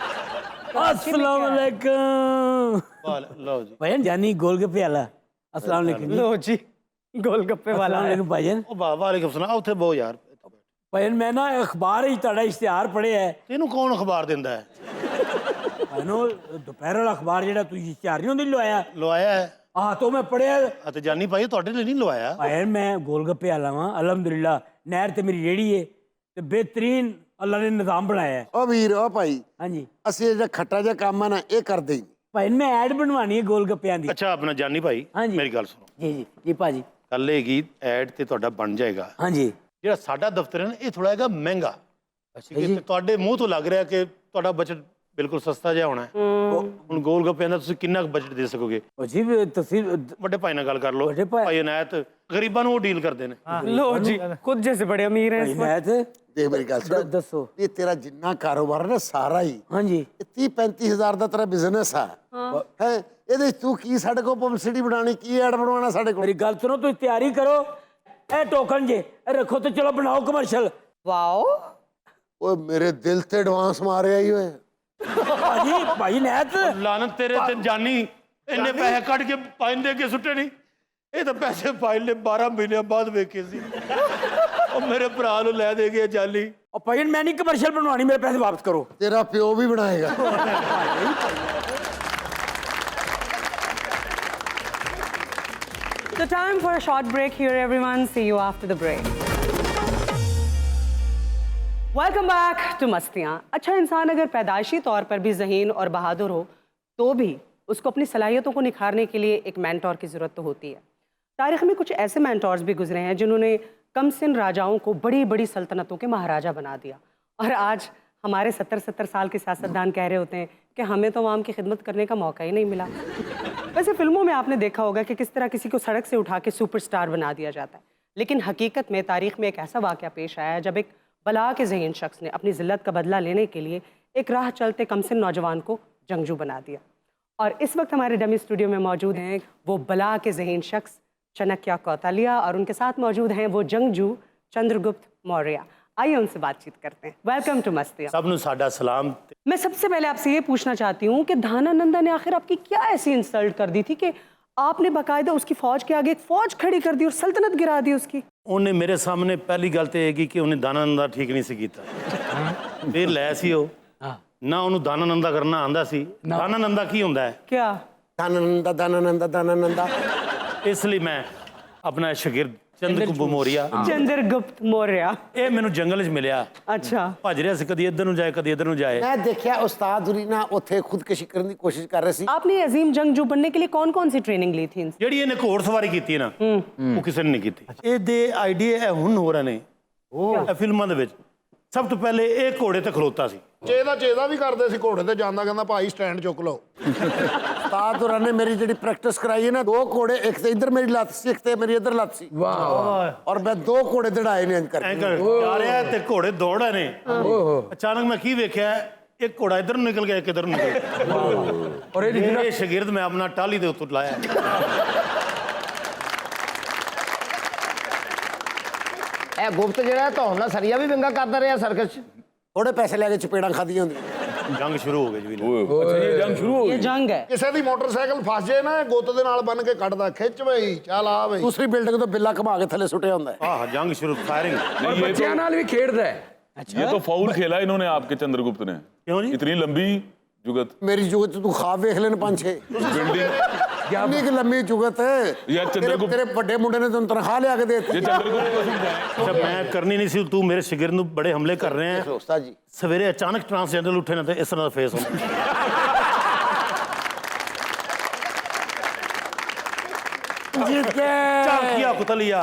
अस्सलाम वालेकुम। लो जी भाईजान जानी गोलगप्पे वाला। अस्सलाम वालेकुम। लो जी, गोलगप्पे वाला अस्सलाम है। वालेकुम भाईजान। वालेकुम सलाम। ਉੱਥੇ ਬਹੁ ਯਾਰ ਭੈਣ ਮੈਂ ਨਾ ਅਖਬਾਰ ਹੀ ਤੁਹਾਡਾ ਇਸ਼ਤਿਹਾਰ ਪੜ੍ਹਿਆ ਹੈ ਇਹਨੂੰ ਕੌਣ ਅਖਬਾਰ ਦਿੰਦਾ ਹੈ? ਭੈਣੋ ਦੁਪਹਿਰ ਵਾਲਾ ਅਖਬਾਰ ਜਿਹੜਾ ਤੁਸੀਂ ਇਸ਼ਤਿਹਾਰ ਨਹੀਂ ਹੁੰਦੀ ਲਵਾਇਆ ਲਵਾਇਆ ਹੈ ਆਹ ਤੋਂ ਮੈਂ ਪੜ੍ਹਿਆ ਅਤੇ ਜਾਨੀ ਭਾਈ ਤੁਹਾਡੇ ਲਈ ਨਹੀਂ ਲਵਾਇਆ। ਭੈਣ ਮੈਂ ਗੋਲਗੱਪੇ ਵਾਲਾ ਵਾਂ ਅਲਹਮਦੁਲਿਲਾ ਨਹਿਰ ਤੇ ਮੇਰੀ ਰੇੜੀ ਹੈ ਤੇ ਬਿਹਤਰੀਨ ਅੱਲਾ ਨੇ ਨਿਜ਼ਾਮ ਬਣਾਇਆ ਹੈ। ਓ ਵੀਰ ਓ ਭਾਈ ਹਾਂਜੀ ਅਸੀਂ ਇਹ ਜਿਹੜਾ ਖੱਟਾ ਜਿਹਾ ਕੰਮ ਹੈ ਨਾ ਇਹ ਕਰਦੇ ਹੀ ਨਹੀਂ। ਭੈਣ ਮੈਂ ਐਡ ਬਣਵਾਣੀ ਹੈ ਗੋਲਗੱਪਿਆਂ ਦੀ। ਅੱਛਾ ਆਪਣਾ ਜਾਨੀ ਭਾਈ ਹਾਂਜੀ। ਮੇਰੀ ਗੱਲ ਸੁਣੋ, ਜੀ ਜੀ ਜੀ ਭਾਜੀ। ਕੱਲ ਇਹ ਗੀਤ ਐਡ ਤੇ ਤੁਹਾਡਾ ਬਣ ਜਾਏਗਾ। ਹਾਂਜੀ ਜਿਹੜਾ ਸਾਡਾ ਦਫ਼ਤਰ ਹੈ ਨਾ ਇਹ ਥੋੜਾ ਹੈਗਾ ਮਹਿੰਗਾ। ਠੀਕ ਹੈ, ਤੇ ਤੁਹਾਡੇ ਮੂੰਹ ਤੋਂ ਲੱਗ ਰਿਹਾ ਕਿ ਤੁਹਾਡਾ ਬਜਟ ਬਿਲਕੁਲ ਸਸਤਾ ਜਿਹਾ ਹੋਣਾ ਹੈ। ਹੁਣ ਗੋਲ ਗੱਪਿਆਂ ਦਾ ਤੁਸੀਂ ਕਿੰਨਾ ਬਜਟ ਦੇ ਸਕੋਗੇ? ਉਹ ਜੀ ਤੁਸੀਂ ਵੱਡੇ ਭਾਈ ਨਾਲ ਗੱਲ ਕਰ ਲਓ। ਵੱਡੇ ਭਾਈ- ਭਾਈ ਅਨਾਇਤ ਗਰੀਬਾਂ ਨੂੰ ਉਹ ਡੀਲ ਕਰਦੇ ਨੇ। लो जी खुद जैसे बड़े अमीर हैं इस वक्त। ਮੈਂ ਤੇ ਦੇਖ ਮੇਰੀ ਗੱਲ ਸੁਣ ਦੱਸੋ। ਇਹ ਤੇਰਾ ਜਿੰਨਾ ਕਾਰੋਬਾਰ ਹੈ ਨਾ ਸਾਰਾ ਹੀ ਹਾਂਜੀ 30-35 ਹਜ਼ਾਰ ਦਾ ਤੇਰਾ ਬਿਜ਼ਨਸ ਆ ਹੈ ਇਹਦੇ 'ਚ ਤੂੰ ਕੀ ਸਾਡੇ ਕੋਲ ਪਬਲਿਸਿਟੀ ਬਣਾਉਣੀ ਕੀ ਐਡ ਬਣਵਾਉਣਾ ਸਾਡੇ ਕੋਲ? ਮੇਰੀ ਗੱਲ ਸੁਣੋ ਤੁਸੀਂ ਤਿਆਰੀ ਕਰੋ ਇਹ ਟੋਕਨ ਜੇ ਇਹ ਰੱਖੋ ਤੇ ਚਲੋ ਬਣਾਓ ਕਮਰਸ਼ੀਅਲ। वाओ ਓਏ ਮੇਰੇ ਦਿਲ ਤੇ ਐਡਵਾਂਸ ਮਾਰਿਆ ਹੀ ਓਏ। ਭਾਜੀ ਭਾਈ ਨੈਤ ਲਾਨਤ ਤੇਰੇ ਤੇ ਜਾਨੀ ਇੰਨੇ ਪੈਸੇ ਕੱਢ ਕੇ ਪਾਈਨ ਦੇ ਕੇ ਸੁੱਟੇ ਨਹੀਂ। ਇਹ ਤਾਂ ਪੈਸੇ ਪਾਈਨ ਨੇ 12 ਮਹੀਨਿਆਂ ਬਾਅਦ ਵੇਖੇ ਸੀ। ਉਹ ਮੇਰੇ ਭਰਾ ਨੂੰ ਲੈ ਦੇ ਗਏ ਜਾਲੀ। ਉਹ ਭਾਈ ਮੈਂ ਨਹੀਂ ਕਮਰਸ਼ੀਅਲ ਬਣਵਾਣੀ ਮੇਰੇ ਪੈਸੇ ਵਾਪਸ ਕਰੋ। ਤੇਰਾ ਪਿਓ ਵੀ ਬਣਾਏਗਾ। So time for a short break here, everyone. See you after the break. Welcome back to मस्तियाँ। अच्छा इंसान अगर पैदाइशी तौर पर भी ज़हीन और बहादुर हो तो भी उसको अपनी सलाहियतों को निखारने के लिए एक मेंटोर की ज़रूरत तो होती है। तारीख़ में कुछ ऐसे मेंटोर्स भी गुजरे हैं जिन्होंने कमसिन राजाओं को बड़ी बड़ी सल्तनतों के महाराजा बना दिया। और आज हमारे 70-70 साल के सियासतदान कह रहे होते हैं कि हमें तो आवाम की खिदमत करने का मौका ही नहीं मिला। वैसे फिल्मों में आपने देखा होगा कि किस तरह किसी को सड़क से उठा के सुपरस्टार बना दिया जाता है, लेकिन हकीकत में तारीख में एक ऐसा वाक़या पेश आया है जब एक बला के ज़हीन शख्स ने अपनी ज़िल्लत का बदला लेने के लिए एक राह चलते कमसिन नौजवान को जंगजू बना दिया। और इस वक्त हमारे डमी स्टूडियो में मौजूद हैं वो बला के ज़हीन शख्स चाणक्य कौतालिया और उनके साथ मौजूद हैं वो जंगजू चंद्रगुप्त मौर्य। आइए उनसे बातचीत करते हैं। Welcome to Mastiyaan. सब नु साडा सलाम। मैं सबसे पहले आपसे ये पूछना चाहती हूँ कि दानानंदा ने आखिर आपकी क्या ऐसी इंसल्ट कर दी थी कि आपने बाकायदा उसकी फौज के आगे एक फौज खड़ी कर दी और सल्तनत गिरा दी उसकी? ਉਹਨੇ ਮੇਰੇ ਸਾਹਮਣੇ ਪਹਿਲੀ ਗੱਲ ਤੇ ਇਹ ਕੀ ਕਿ ਉਹਨੇ ਦਾਨਾਨੰਦਾ ਠੀਕ ਨਹੀਂ ਸੀ ਕੀਤਾ। ਫਿਰ ਲੈ ਸੀ ਉਹ ਨਾ ਉਹਨੂੰ ਦਾਨਾਨੰਦਾ ਕਰਨਾ ਆਂਦਾ ਸੀ। ਦਾਨਾਨੰਦਾ ਕੀ ਹੁੰਦਾ ਹੈ? क्या? ਦਾਨਨੰਦਾ ਦਾਨਨੰਦਾ ਦਾਨਨੰਦਾ। ਇਸ ਲਈ ਮੈਂ ਆਪਣਾ ਸ਼ਾਗਿਰਦ ਚੰਦਰਗੁਪਤ ਮੌਰੀਆ चंद्रगुप्त मौर्य। ਇਹ ਮੈਨੂੰ ਜੰਗਲ 'ਚ ਮਿਲਿਆ। अच्छा। ਭੱਜ ਰਿਹਾ ਸੀ, ਕਦੀ ਇੱਧਰ ਨੂੰ ਜਾਏ ਕਦੀ ਇੱਧਰ ਨੂੰ ਜਾਏ। ਮੈਂ ਦੇਖਿਆ ਉਸਤਾਦ ਹੁਰੀ ਨਾ ਉੱਥੇ ਖੁਦਕੁਸ਼ੀ ਕਰਨ ਦੀ ਕੋਸ਼ਿਸ਼ ਕਰ ਰਹੇ ਸੀ। आपने ये अजीम जंगजू बनने के लिए कौन कौन सी ट्रेनिंग ली थी? ਜਿਹੜੀ ਇਹਨੇ ਘੋੜ ਸਵਾਰੀ ਕੀਤੀ ਹੈ ਨਾ ਉਹ ਕਿਸੇ ਨੇ ਨਹੀਂ ਕੀਤੀ। ਇਹਦੇ ਆਈਡੀਆ ਇਹ ਹੁਣ ਹੋ ਰਹੇ ਨੇ ਇਹ ਫਿਲਮਾਂ ਦੇ ਵਿੱਚ। ਸਭ ਤੋਂ ਪਹਿਲੇ ਇਹ ਘੋੜੇ ਤੇ ਖਲੋਤਾ ਸੀ। ਚੇਦਾ ਵੀ ਕਰਦੇ ਸੀ ਘੋੜੇ ਤੇ ਜਾਂਦਾ ਕਹਿੰਦਾ ਭਾਈ ਸਟੈਂਡ ਚੁੱਕ ਲਓ। ਉਸਤਾਦ ਹੁਰਾਂ ਨੇ ਮੇਰੀ ਜਿਹੜੀ ਪ੍ਰੈਕਟਿਸ ਕਰਾਈ ਹੈ ਨਾ 2 ਘੋੜੇ ਇੱਕ ਤੇ ਇੱਧਰ ਮੇਰੀ ਲੱਤ ਸੀ ਇੱਕ ਤੇ ਮੇਰੀ ਇੱਧਰ ਲੱਤ ਸੀ। ਵਾਹ ਔਰ ਮੈਂ 2 ਘੋੜੇ ਦੜਾਏ ਨੇ ਇੰਜ ਐਂ ਕਰਕੇ। ਕਰ ਜਾ ਰਿਹਾ ਤੇ ਘੋੜੇ ਦੌੜ ਰਹੇ ਨੇ। ਅਚਾਨਕ ਮੈਂ ਕੀ ਵੇਖਿਆ ਇੱਕ ਘੋੜਾ ਇੱਧਰ ਨੂੰ ਨਿਕਲ ਗਿਆ ਇੱਕ ਇੱਧਰ ਨੂੰ ਨਿਕਲ ਗਿਆ। ਔਰ ਇਹ ਸ਼ਾਗਿਰਦ ਮੈਂ ਆਪਣਾ ਟਾਲੀ ਦੇ ਉੱਤੇ ਲਾਇਆ। ਇਹ ਗੁਪਤ ਜਿਹੜਾ ਧੌਣ ਨਾਲ ਸਰੀਆ ਵੀ ਵਿੰਗਾ ਕਰਦਾ ਰਿਹਾ ਸਰਕਸ 'ਚ। ਥੋੜੇ ਪੈਸੇ ਲੈ ਕੇ ਚਪੇੜਾਂ ਖਾਦੀਆਂ ਹੁੰਦੀਆਂ। ਜੰਗ ਸ਼ੁਰੂ ਹੋ ਗਈ ਜੀ। अच्छा ये जंग शुरू हो ये गई। जंग है। ਕਿਸੇ ਦੀ ਮੋਟਰਸਾਈਕਲ ਫਸ ਜੇ ਨਾ ਗੁੱਤ ਦੇ ਨਾਲ ਬੰਨ ਕੇ ਕੱਢਦਾ ਖਿੱਚ ਬਈ ਚੱਲ ਆ ਬਈ। ਦੂਸਰੀ ਬਿਲਡਿੰਗ ਤੋਂ ਬਿੱਲਾ ਘਮਾ ਕੇ ਥੱਲੇ ਸੁੱਟਿਆ ਹੁੰਦਾ ਹੈ। ਆਹ ਜੰਗ ਸ਼ੁਰੂ ਫਾਇਰਿੰਗ। और बच्चियां नाल भी खेलता है। ये तो फाउल खेला इन्होंने आपके चंद्रगुप्त ने। क्यों जी? इतनी लंबी जुगत ਮੇਰੀ ਜੁਗਤ ਤੂੰ ਖਾਬ ਵੇਖ ਲੈਣ 5-6 बिल्डिंग। ਕਿੰਨੀ ਕੁ ਲੰਮੀ ਜੁਗਤ ਯਾਰ ਚੰਦਰਗੁਪਤ- ਤੇਰੇ ਵੱਡੇ ਮੁੰਡੇ ਨੇ ਤੈਨੂੰ ਤਨਖਾਹ ਲਿਆ ਕੇ ਦੇ ਦਿੱਤੀ। ये चंद्रगुप्त को समझाएं। ਅੱਛਾ ਮੈਂ ਕਰਨੀ ਨਹੀਂ ਸੀ ਤੂੰ ਮੇਰੇ ਸ਼ਾਗਿਰਦ ਨੂੰ ਬੜੇ ਹਮਲੇ ਕਰ ਰਹੇ ਹੈ। ਉਸਤਾਦ ਜੀ ਸਵੇਰੇ ਅਚਾਨਕ ਟ੍ਰਾਂਸਜੈਂਡਰ ਉੱਠੇ ਨਾ ਤੇ ਇਸ ਤਰ੍ਹਾਂ ਦਾ ਫੇਸ ਹੁੰਦਾ। जीत के ਚਾਂਕੀਆ ਕੁਤਲੀਆ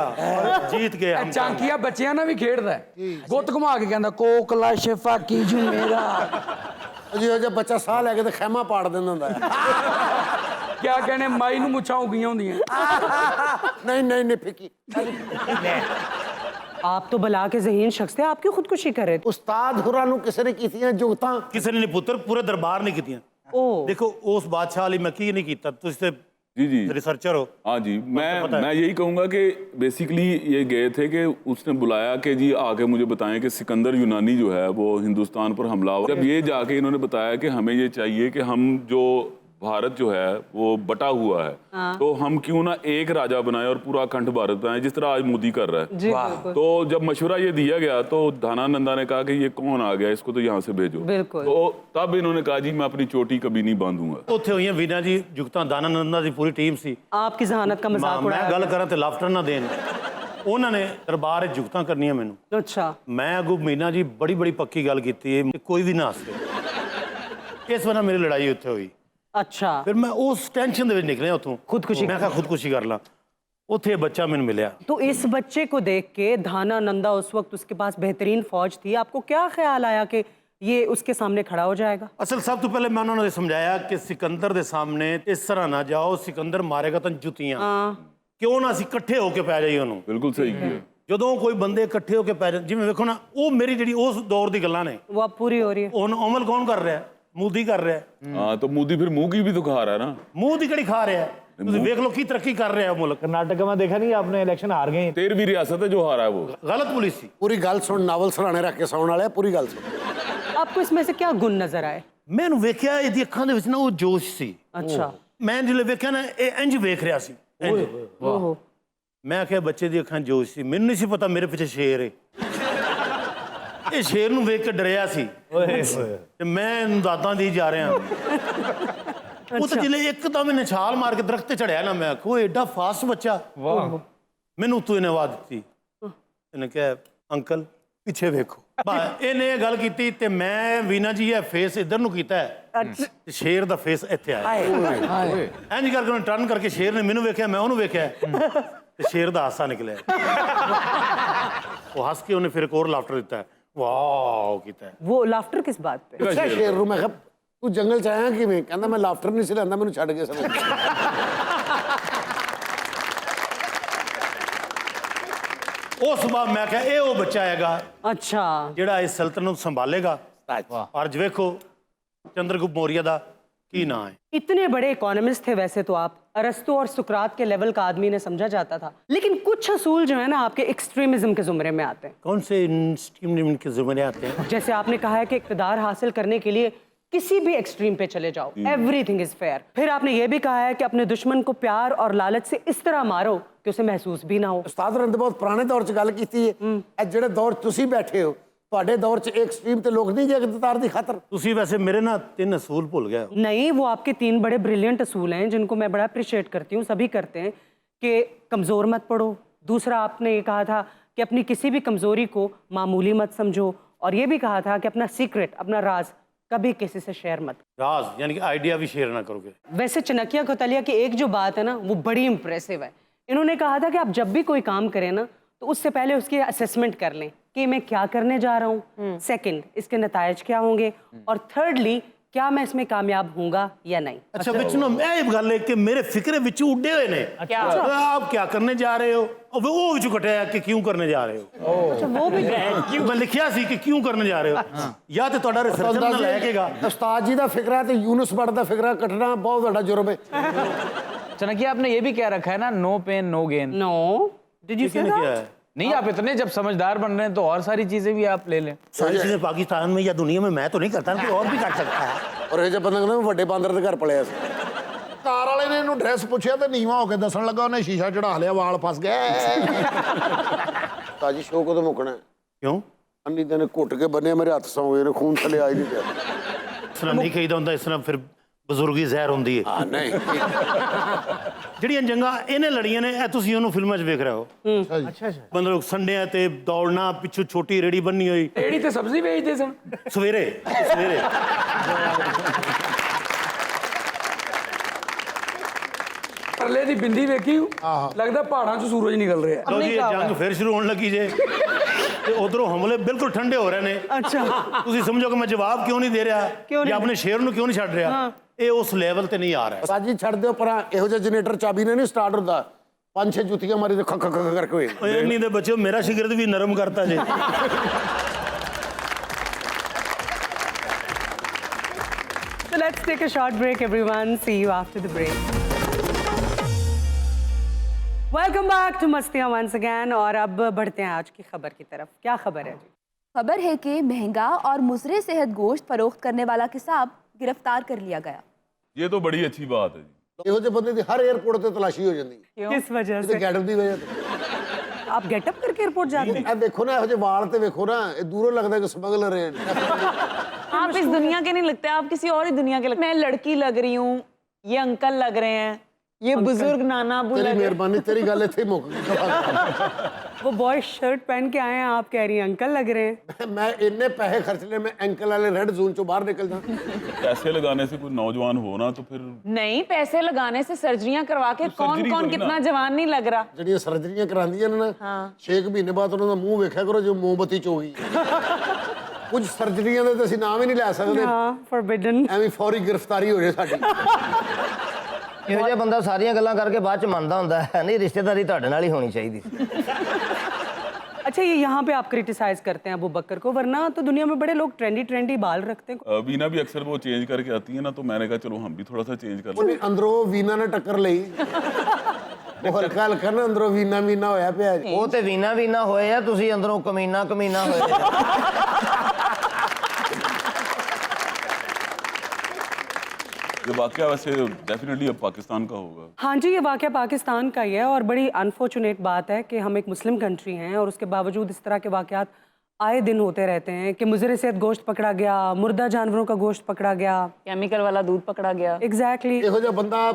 जीत गए हम। ਚਾਂਕੀਆ ਬੱਚਿਆਂ ਨਾਲ ਵੀ ਖੇਡਦਾ ਹੈ। ਗੁੱਤ ਘੁਮਾ ਕੇ ਕਹਿੰਦਾ ਕੋਕਲਾ ਸ਼ਫਾ ਕੀ ਜੂ ਮੇਰਾ। ਜੀ ਉਹ ਜੇ ਬੱਚਾ ਸਾਹ ਲੈ ਕੇ ਤੇ ਖੈਮਾ ਪਾੜ ਦਿੰਦਾ ਹੁੰਦਾ ਹੈ। ਕਿਆ ਕਹਿੰਦੇ ਮਾਈ ਨੂੰ ਮੁੱਛਾਂ ਉਗੀਆਂ ਹੁੰਦੀਆਂ। ਨਹੀਂ ਨਹੀਂ ਨਹੀਂ ਫਿੱਕੀ। आप तो बला के ज़हीन शख्स थे, आप क्यों खुदकुशी कर रहे थे? ਉਸਤਾਦ ਹੁਰਾਂ ਨੂੰ ਕਿਸੇ ਨੇ ਕੀਤੀਆਂ ਜੁਗਤਾਂ। ਕਿਸੇ ਨੇ ਨਹੀਂ ਪੁੱਤਰ ਪੂਰੇ ਦਰਬਾਰ ਨੇ ਕੀਤੀਆਂ। ओ ਦੇਖੋ ਉਸ ਬਾਦਸ਼ਾਹ ਲਈ ਮੈਂ ਕੀ ਨਹੀਂ ਕੀਤਾ। ਤੁਸੀਂ ਤੇ जी जी रिसर्चर हो। हाँ जी पता है। मैं यही कहूँगा कि बेसिकली ये गए थे कि उसने बुलाया कि जी आके मुझे बताएं कि सिकंदर यूनानी जो है वो हिंदुस्तान पर हमला हो। जब ये जाके इन्होंने बताया कि हमें ये चाहिए कि हम जो भारत जो है वो बटा हुआ है, तो हम क्यों ना एक राजा बनाए और पूरा अखंड भारत बनाए, जिस तरह आज मोदी कर रहा है। जी बिल्कुल। तो जब मशवरा ये दिया गया तो धनानंदा ने कहा कि ये कौन आ गया, इसको तो यहाँ से भेजो। बिल्कुल। तो तब इन्होंने कहा जी मैं अपनी चोटी कभी नहीं बांधूंगा। ਉੱਥੇ ਹੋਈਆਂ ਵੀਨਾ ਜੀ ਜੁਗਤਾਂ ਦਾਨਾਨੰਦਾ ਦੀ ਪੂਰੀ ਟੀਮ ਸੀ। आपकी जहानत का मजाक ਮੈਂ उड़ाया ਗੱਲ ਕਰਾਂ ਤੇ ਲਾਫਟਰ ਨਾ ਦੇਣ। ਉਹਨਾਂ ਨੇ ਦਰਬਾਰ 'ਚ ਜੁਗਤਾਂ ਕਰਨੀਆਂ ਮੈਨੂੰ। अच्छा ਮੈਂ ਅੱਗੋਂ ਮੀਨਾ ਜੀ ਬੜੀ ਬੜੀ ਪੱਕੀ ਗੱਲ ਕੀਤੀ ਹੈ ਕਿ ਕੋਈ ਵੀ ਨਾ ਹੱਸੇ। ਇਸ ਵਾਰ ਮੇਰੀ ਲੜਾਈ ਉੱਥੇ ਹੋਈ। अच्छा ਫਿਰ ਮੈਂ ਉਸ ਟੈਨਸ਼ਨ ਦੇ ਵਿੱਚ ਨਿਕਲਿਆ ਉੱਥੋਂ। ਖੁਦਕੁਸ਼ੀ ਮੈਂ ਕਿਹਾ ਖੁਦਕੁਸ਼ੀ ਕਰ ਲਾਂ। ਉੱਥੇ ਇਹ ਬੱਚਾ ਮੈਨੂੰ ਮਿਲਿਆ। तो इस बच्चे को देख के धानानंदा उस वक्त उसके पास बेहतरीन फौज थी, आपको क्या ख्याल आया कि ये उसके सामने खड़ा हो जाएगा? ਅਸਲ ਸਭ ਤੋਂ ਪਹਿਲੇ ਮੈਂ ਉਹਨਾਂ ਨੂੰ ਸਮਝਾਇਆ ਕਿ ਸਿਕੰਦਰ ਦੇ ਸਾਹਮਣੇ ਇਸ ਤਰ੍ਹਾਂ ਨਾ ਜਾਓ, ਸਿਕੰਦਰ ਮਾਰੇਗਾ ਤਾਂ ਜੁੱਤੀਆਂ। ਕਿਉਂ ਨਾ ਅਸੀਂ ਇਕੱਠੇ ਹੋ ਕੇ ਪੈ ਜਾਈਏ ਉਹਨੂੰ। बिल्कुल सही किया। ਜਦੋਂ ਕੋਈ ਬੰਦੇ ਇਕੱਠੇ ਹੋ ਕੇ ਪੈ ਜਾਣ, ਜਿਵੇਂ ਵੇਖੋ ਨਾ ਉਹ ਮੇਰੀ ਜਿਹੜੀ ਉਸ ਦੌਰ ਦੀ ਗੱਲਾਂ ਨੇ, वो अब पूरी हो रही है। ਹੁਣ ਅਮਲ ਕੌਣ ਕਰ ਰਿਹਾ? ਮੋਦੀ ਕਰ ਰਿਹਾ। हाँ तो मोदी फिर मुंह की भी तो खा रहा है ना। ਮੂੰਹ ਦੀ ਕਿਹੜੀ ਖਾ ਰਿਹਾ? ਤੁਸੀਂ ਵੇਖ ਲਓ ਕੀ ਤਰੱਕੀ ਕਰ ਰਿਹਾ ਮੁਲਕ। कर्नाटक में देखा नहीं आपने, इलेक्शन हार गए। 13वीं रियासत है जो हारा है वो। ਗਲਤ ਪੁਲਿਸ ਸੀ। ਪੂਰੀ ਗੱਲ ਸੁਣ, ਨਾਵਲ ਸਰਾਣੇ ਰੱਖ ਕੇ ਸੌਣ ਵਾਲੇ, ਪੂਰੀ ਗੱਲ ਸੁਣ। आपको इसमें से क्या गुण नजर आए? ਮੈਂ ਇਹਨੂੰ ਵੇਖਿਆ, ਇਹਦੀ ਅੱਖਾਂ ਦੇ ਵਿੱਚ ਨਾ ਉਹ ਜੋਸ਼ ਸੀ। अच्छा ਮੈਂ ਜਿਹੜੇ ਵੇਖਿਆ ਨਾ ਇਹ ਇੰਜ ਵੇਖ ਰਿਹਾ ਸੀ, ਇੰਜ। ओहो ਮੈਂ ਕਿਹਾ ਬੱਚੇ ਦੀ ਅੱਖਾਂ 'ਚ ਜੋਸ਼ ਸੀ। ਮੈਨੂੰ ਨਹੀਂ ਸੀ ਪਤਾ ਮੇਰੇ ਪਿੱਛੇ ਸ਼ੇਰ ਹੈ। ਇਹ ਸ਼ੇਰ ਨੂੰ ਵੇਖ ਕੇ ਡਰਿਆ ਸੀ ਤੇ ਮੈਂ ਇਹਨੂੰ ਦਾਤਾਂ ਦੀ ਜਾ ਰਿਹਾ। ਉਹ ਤਾਂ ਜਿਲੇ ਇੱਕਦਮ ਇਹਨੇ ਛਾਲ ਮਾਰ ਕੇ ਦਰਖਤ ਤੇ ਚੜਿਆ ਨਾ, ਮੈਂ ਕਿਹਾ ਉਹ ਐਡਾ ਫਾਸਟ ਬੱਚਾ। वाह। ਮੈਨੂੰ ਤੂੰ ਇਹਨੇ ਆਵਾਜ਼ ਦਿੱਤੀ। ਇਹਨੇ ਕਿਹਾ ਅੰਕਲ ਪਿੱਛੇ ਵੇਖੋ। ਇਹਨੇ ਇਹ ਗੱਲ ਕੀਤੀ ਤੇ ਮੈਂ ਵੀਨਾ ਜੀ ਇਹ ਫੇਸ ਇੱਧਰ ਨੂੰ ਕੀਤਾ ਹੈ ਤੇ ਸ਼ੇਰ ਦਾ ਫੇਸ ਇੱਥੇ ਆਇਆ। ਇੰਜ ਕਰਕੇ ਉਹਨੇ ਟਰਨ ਕਰਕੇ ਸ਼ੇਰ ਨੇ ਮੈਨੂੰ ਵੇਖਿਆ, ਮੈਂ ਉਹਨੂੰ ਵੇਖਿਆ ਤੇ ਸ਼ੇਰ ਦਾ ਹਾਸਾ ਨਿਕਲਿਆ। ਉਹ ਹੱਸ ਕੇ ਉਹਨੇ ਫਿਰ ਇੱਕ ਹੋਰ ਲਾਫਟਰ ਦਿੱਤਾ, ਵਾਓ ਕੀਤਾ। वो लाफ्टर किस बात पे? ਅੱਛਾ ਸ਼ੇਰ ਨੂੰ ਮੈਂ ਕਿਹਾ ਤੂੰ ਜੰਗਲ 'ਚ ਆਇਆ ਕਿਵੇਂ? ਕਹਿੰਦਾ ਮੈਂ ਲਾਫਟਰ ਨਹੀਂ ਸੀ ਲੈਂਦਾ, ਮੈਨੂੰ ਛੱਡ ਕੇ ਸਮਝ। ਉਸ ਬਾਅਦ ਮੈਂ ਕਿਹਾ ਇਹ ਉਹ ਬੱਚਾ ਹੈਗਾ अच्छा ਜਿਹੜਾ ਇਸ ਸਲਤਨਤ ਨੂੰ ਸੰਭਾਲੇਗਾ। ਔਰ ਵੇਖੋ ਚੰद्रगुप्त मौर्य ਦਾ ਕੀ ਨਾਂ ਹੈ। इतने बड़े इकोनॉमिस्ट थे वैसे तो आप, अरस्तु और सुकरात के लेवल का आदमी ने समझा जाता था, लेकिन कुछ असूल जो है ना आपके एक्सट्रीमिज्म के जुमरे में आते हैं। कौन से एक्सट्रीमिज्म के जुमरे आते हैं? जैसे आपने कहा है कि इक़्तिदार हासिल करने के लिए किसी भी एक्सट्रीम पे चले जाओ, एवरीथिंग इज फेयर। फिर आपने ये भी कहा है कि अपने दुश्मन को प्यार और लालच से इस तरह मारो कि उसे महसूस भी ना हो। ਉਸਤਾਦ ਰੰਦ ਬਹੁਤ ਪੁਰਾਣੇ ਦੌਰ 'ਚ ਗੱਲ ਕੀਤੀ ਹੈ। ਇਹ ਜਿਹੜੇ ਦੌਰ 'ਚ ਤੁਸੀਂ ਬੈਠੇ ਹੋ, ਤੁਹਾਡੇ ਦੌਰ 'ਚ ਐਕਸਟ੍ਰੀਮ ਤੇ ਲੋਕ ਨਹੀਂ ਜੇ ਇਕਤਦਾਰ ਦੀ ਖਾਤਰ। ਤੁਸੀਂ ਵੈਸੇ ਮੇਰੇ ਨਾ 3 असूल भूल गए हो। नहीं, वो आपके 3 बड़े ब्रिलियंट असूल हैं जिनको मैं बड़ा अप्रिशिएट करती हूँ, सभी करते हैं, कि कमज़ोर मत पड़ो। दूसरा आपने ये कहा था कि अपनी किसी भी कमज़ोरी को मामूली मत समझो, और ये भी कहा था कि अपना सीक्रेट, अपना राज कभी किसी से शेयर मत। राज यानी कि आइडिया भी शेयर ना करोगे। वैसे चनकिया कोतलिया की एक जो बात है ना वो बड़ी इंप्रेसिव है। इन्होंने कहा था कि आप जब भी कोई काम करें ना तो उससे पहले उसकी असेसमेंट कर लें कि मैं क्या करने जा रहा हूँ, सेकंड इसके नतायज क्या होंगे, और थर्डली क्या मैं इसमें कामयाब होऊंगा या नहीं। अच्छा बच्चों ना मैं ये गल है कि मेरे फिक्रे विच उड़े हुए ने। क्या? आप क्या करने जा रहे हो? और वो विच कटिया कि क्यों करने जा रहे हो। अच्छा वो भी क्यों मैं लिखिया सी कि क्यों करने जा रहे हो, या तो ਤੁਹਾਡਾ ਰਿਸਰਚ ਨਾਲ ਲੱਗੇਗਾ। ਉਸਤਾਦ ਜੀ ਦਾ ਫਿਕਰਾ ਤੇ ਯੂਨਸ ਬਟ ਦਾ ਫਿਕਰਾ ਕੱਟਣਾ ਬਹੁਤ ਵੱਡਾ ਜੁਰਮ ਹੈ। चनकिया आपने ये भी क्या रखा है ना, no pain no gain. No did you say किसने किया दैट? है? नहीं, आप इतने जब समझदार बन रहे हैं तो और सारी चीजें भी आप ले लें। सारी चीजें पाकिस्तान में या दुनिया में मैं तो नहीं करता, कोई और भी कर सकता है। ਔਰ ਇਹ ਜੇ ਬੰਦਾ ਕਹਿੰਦਾ ਵੱਡੇ ਬਾਂਦਰ ਦੇ ਘਰ ਪਲਿਆ ਸੀ। ਕਾਰ ਵਾਲੇ ਨੇ ਇਹਨੂੰ ਡਰੈਸ ਪੁੱਛਿਆ ਤੇ ਨੀਵਾ ਹੋ ਕੇ ਦੱਸਣ ਲੱਗਾ, ਉਹਨੇ ਸ਼ੀਸ਼ਾ ਚੜਾ ਲਿਆ, ਵਾਲ ਫਸ ਗਏ। ਤਾਜੀ ਸ਼ੋਅ ਕਦੋਂ ਮੁੱਕਣਾ? क्यों? ਅੰਨੀ ਦਿਨ ਘੁੱਟ ਕੇ ਬੰਨੇ ਮੇਰੇ ਹੱਥ ਸੌਂ ਗਏ ਨੇ, ਖੂਨ ਥੱਲੇ ਆ ਹੀ ਨਹੀਂ ਪਿਆ। ਇਸ ਤਰ੍ਹਾਂ ਨਹੀਂ ਕਹੀਦਾ ਹੁੰਦਾ, ਇਸ ਤਰ੍ਹਾਂ ਫਿਰ ਬਜ਼ੁਰਗੀ ਜ਼ਹਿਰ ਹੁੰਦੀ ਹੈ। ਹਾਂ ਨਹੀਂ ਜਿਹੜੀਆਂ ਜੰਗਾਂ ਇਹਨੇ ਲੜੀਆਂ ਨੇ ਇਹ ਤੁਸੀਂ ਉਹਨੂੰ ਫਿਲਮਾਂ 'ਚ ਵੇਖ ਰਹੇ ਹੋ। अच्छा अच्छा। ਮਤਲਬ ਸੰਡਿਆਂ ਤੇ ਦੌੜਨਾ, ਪਿੱਛੋਂ ਛੋਟੀ ਰੇੜੀ ਬੰਨੀ ਹੋਈ, रेड़ी ते सब्जी बेचते सन। ਸਵੇਰੇ ਸਵੇਰੇ परले दी बिंदी वेखी लगदा पहाड़ां चों सूरज निकल रहा है। ਲਓ ਜੀ ਇਹ ਜੰਗ ਫਿਰ ਸ਼ੁਰੂ ਹੋਣ ਲੱਗੀ ਜੇ ਤੇ ਉਧਰੋਂ ਹਮਲੇ ਬਿਲਕੁਲ ਠੰਡੇ ਹੋ ਰਹੇ ਨੇ। अच्छा ਤੁਸੀਂ ਸਮਝੋ ਕਿ ਮੈਂ ਜਵਾਬ ਕਿਉਂ ਨਹੀਂ ਦੇ ਰਿਹਾ ਜਾਂ ਆਪਣੇ ਸ਼ੇਰ ਨੂੰ ਕਿਉਂ ਨਹੀਂ ਛੱਡ ਰਿਹਾ, ਇਹ ਉਸ ਲੈਵਲ ਤੇ ਨਹੀਂ ਆ ਰਿਹਾ। ਸਾਜੀ ਛੱਡ ਦਿਓ ਪਰਾਂ, ਇਹੋ ਜਿਹਾ ਜਨਰੇਟਰ ਚਾਬੀ ਨੇ ਨਹੀਂ ਸਟਾਰਟ ਹੁੰਦਾ। 5-6 ਜੁੱਤੀਆਂ ਮਾਰੀ ਤੇ ਖੱਖ ਖੱਖ ਕਰਕੇ ਹੋਏ। ਓਏ ਨਹੀਂ ਦੇ ਬੱਚਿਓ, ਮੇਰਾ ਸ਼ਿਗਰਦ ਵੀ ਨਰਮ ਕਰਤਾ ਜੇ। So let's take a short break, everyone. See you after the break. Welcome back to मस्तियाँ once again. और अब बढ़ते हैं आज की खबर की तरफ। क्या खबर है जी? खबर है कि महंगा और मुजरे सेहत गोश्त फरोख्त करने वाला किसाब गिरफ्तार कर लिया गया। ये तो बड़ी अच्छी बात है जी। ਇਹੋ ਜਿਹੇ ਬੰਦੇ ਦੀ ਹਰ 에ਅਰਪੋਰਟ ਤੇ ਤਲਾਸ਼ੀ ਹੋ ਜਾਂਦੀ ਹੈ किस वजह ਇਹਦੇ से ਗੈਟਅਪ ਦੀ ਵਜ੍ਹਾ ਤੋਂ। आप गेटअप करके एयरपोर्ट जाते हैं? ਇਹ ਦੇਖੋ ਨਾ ਇਹੋ ਜਿਹੇ ਵਾਲ ਤੇ ਵੇਖੋ ਨਾ, ਇਹ ਦੂਰੋਂ ਲੱਗਦਾ ਕਿ ਸਮਗਲਰ ਹੈ। आप इस दुनिया के नहीं लगते, आप किसी और ही दुनिया के लगते। मैं लड़की लग रही हूँ, ये अंकल लग रहे हैं, ये बुजुर्ग नाना अबू ਤੇਰੀ लग रहे हैं। ਮਿਹਰਬਾਨੀ, ਤੇਰੀ ਗੱਲ ਇੱਥੇ ਹੀ ਮੁੱਕ ਗਈ। वो बॉय शर्ट पहन के आए हैं, आप कह रही हैं अंकल लग रहे हैं। ਮੈਂ ਇੰਨੇ ਪੈਸੇ ਖਰਚ ਲਏ, ਮੈਂ ਐਂਕਲ ਵਾਲੇ ਰੈੱਡ ਜ਼ੋਨ ਚੋਂ ਬਾਹਰ ਨਿਕਲ ਜਾ। पैसे लगाने से कोई नौजवान हो ना तो फिर नहीं, पैसे लगाने से सर्जरियां करवा के कौन सर्जरी कौन करी कितना ना। जवान नहीं लग रहा। ਜਿਹੜੀਆਂ ਸਰਜਰੀਆਂ ਕਰਾਉਂਦੀਆਂ ਨੇ ਨਾ, 6 ਮਹੀਨੇ ਬਾਅਦ ਉਹਨਾਂ ਦਾ ਮੂੰਹ ਵੇਖਿਆ ਕਰੋ ਜੋ ਮੋਮਬਤੀ ਚ ਹੋ ਗਈ। ਕੁਝ ਸਰਜਰੀਆਂ ਦੇ ਤਾਂ ਅਸੀਂ ਨਾਮ ਹੀ ਨਹੀਂ ਲੈ ਸਕਦੇ, हाँ, forbidden। ਐਵੇਂ ਫੌਰੀ ਗ੍ਰਿਫਤਾਰੀ ਹੋ ਜਾਏ ਸਾਡੀ। ਇਹੋ ਜਿਹਾ ਬੰਦਾ ਸਾਰੀਆਂ ਗੱਲਾਂ ਕਰਕੇ ਬਾਅਦ ਚ ਮੰਨਦਾ ਹੁੰਦਾ ਹੈ। ਨਹੀਂ, ਰਿਸ਼ਤੇਦਾਰੀ ਤੁਹਾਡੇ ਨਾਲ ਹੀ ਹੋਣੀ ਚਾਹੀਦੀ। अच्छा, ये यहाँ पे आप क्रिटिसाइज करते हैं अबू बकर को, वरना तो दुनिया में बड़े लोग ट्रेंडी बाल रखते हैं। वीना भी अक्सर वो चेंज करके आती है ना, तो मैंने कहा चलो हम भी थोड़ा सा चेंज कर लें। ਉਹਨੇ ਅੰਦਰੋਂ ਵੀਨਾ ਨੇ ਟੱਕਰ ਲਈ, ਉਹ ਹਲਕਾ ਹਲਕਾ ਨਾ ਅੰਦਰੋਂ ਵੀਨਾ ਵੀਨਾ ਹੋਇਆ ਪਿਆ। ਉਹ ਤੇ ਵੀਨਾ ਵੀਨਾ ਹੋਏ ਆ, ਤੁਸੀਂ ਅੰਦਰੋਂ ਕਮੀਨਾ ਕਮੀਨਾ ਹੋਏ। ये वाकया वैसे डेफिनेटली अब पाकिस्तान का होगा। हाँ जी, ये वाकया पाकिस्तान का ही है और बड़ी अनफॉर्चुनेट बात है कि हम एक मुस्लिम कंट्री हैं और उसके बावजूद इस तरह के वाकयात आए दिन होते रहते हैं कि मुज़र सेहत गोश्त पकड़ा गया, मुर्दा जानवरों का गोश्त पकड़ा गया, केमिकल वाला दूध पकड़ा गया। एग्जैक्टली। ਇਹੋ ਜਿਹਾ ਬੰਦਾ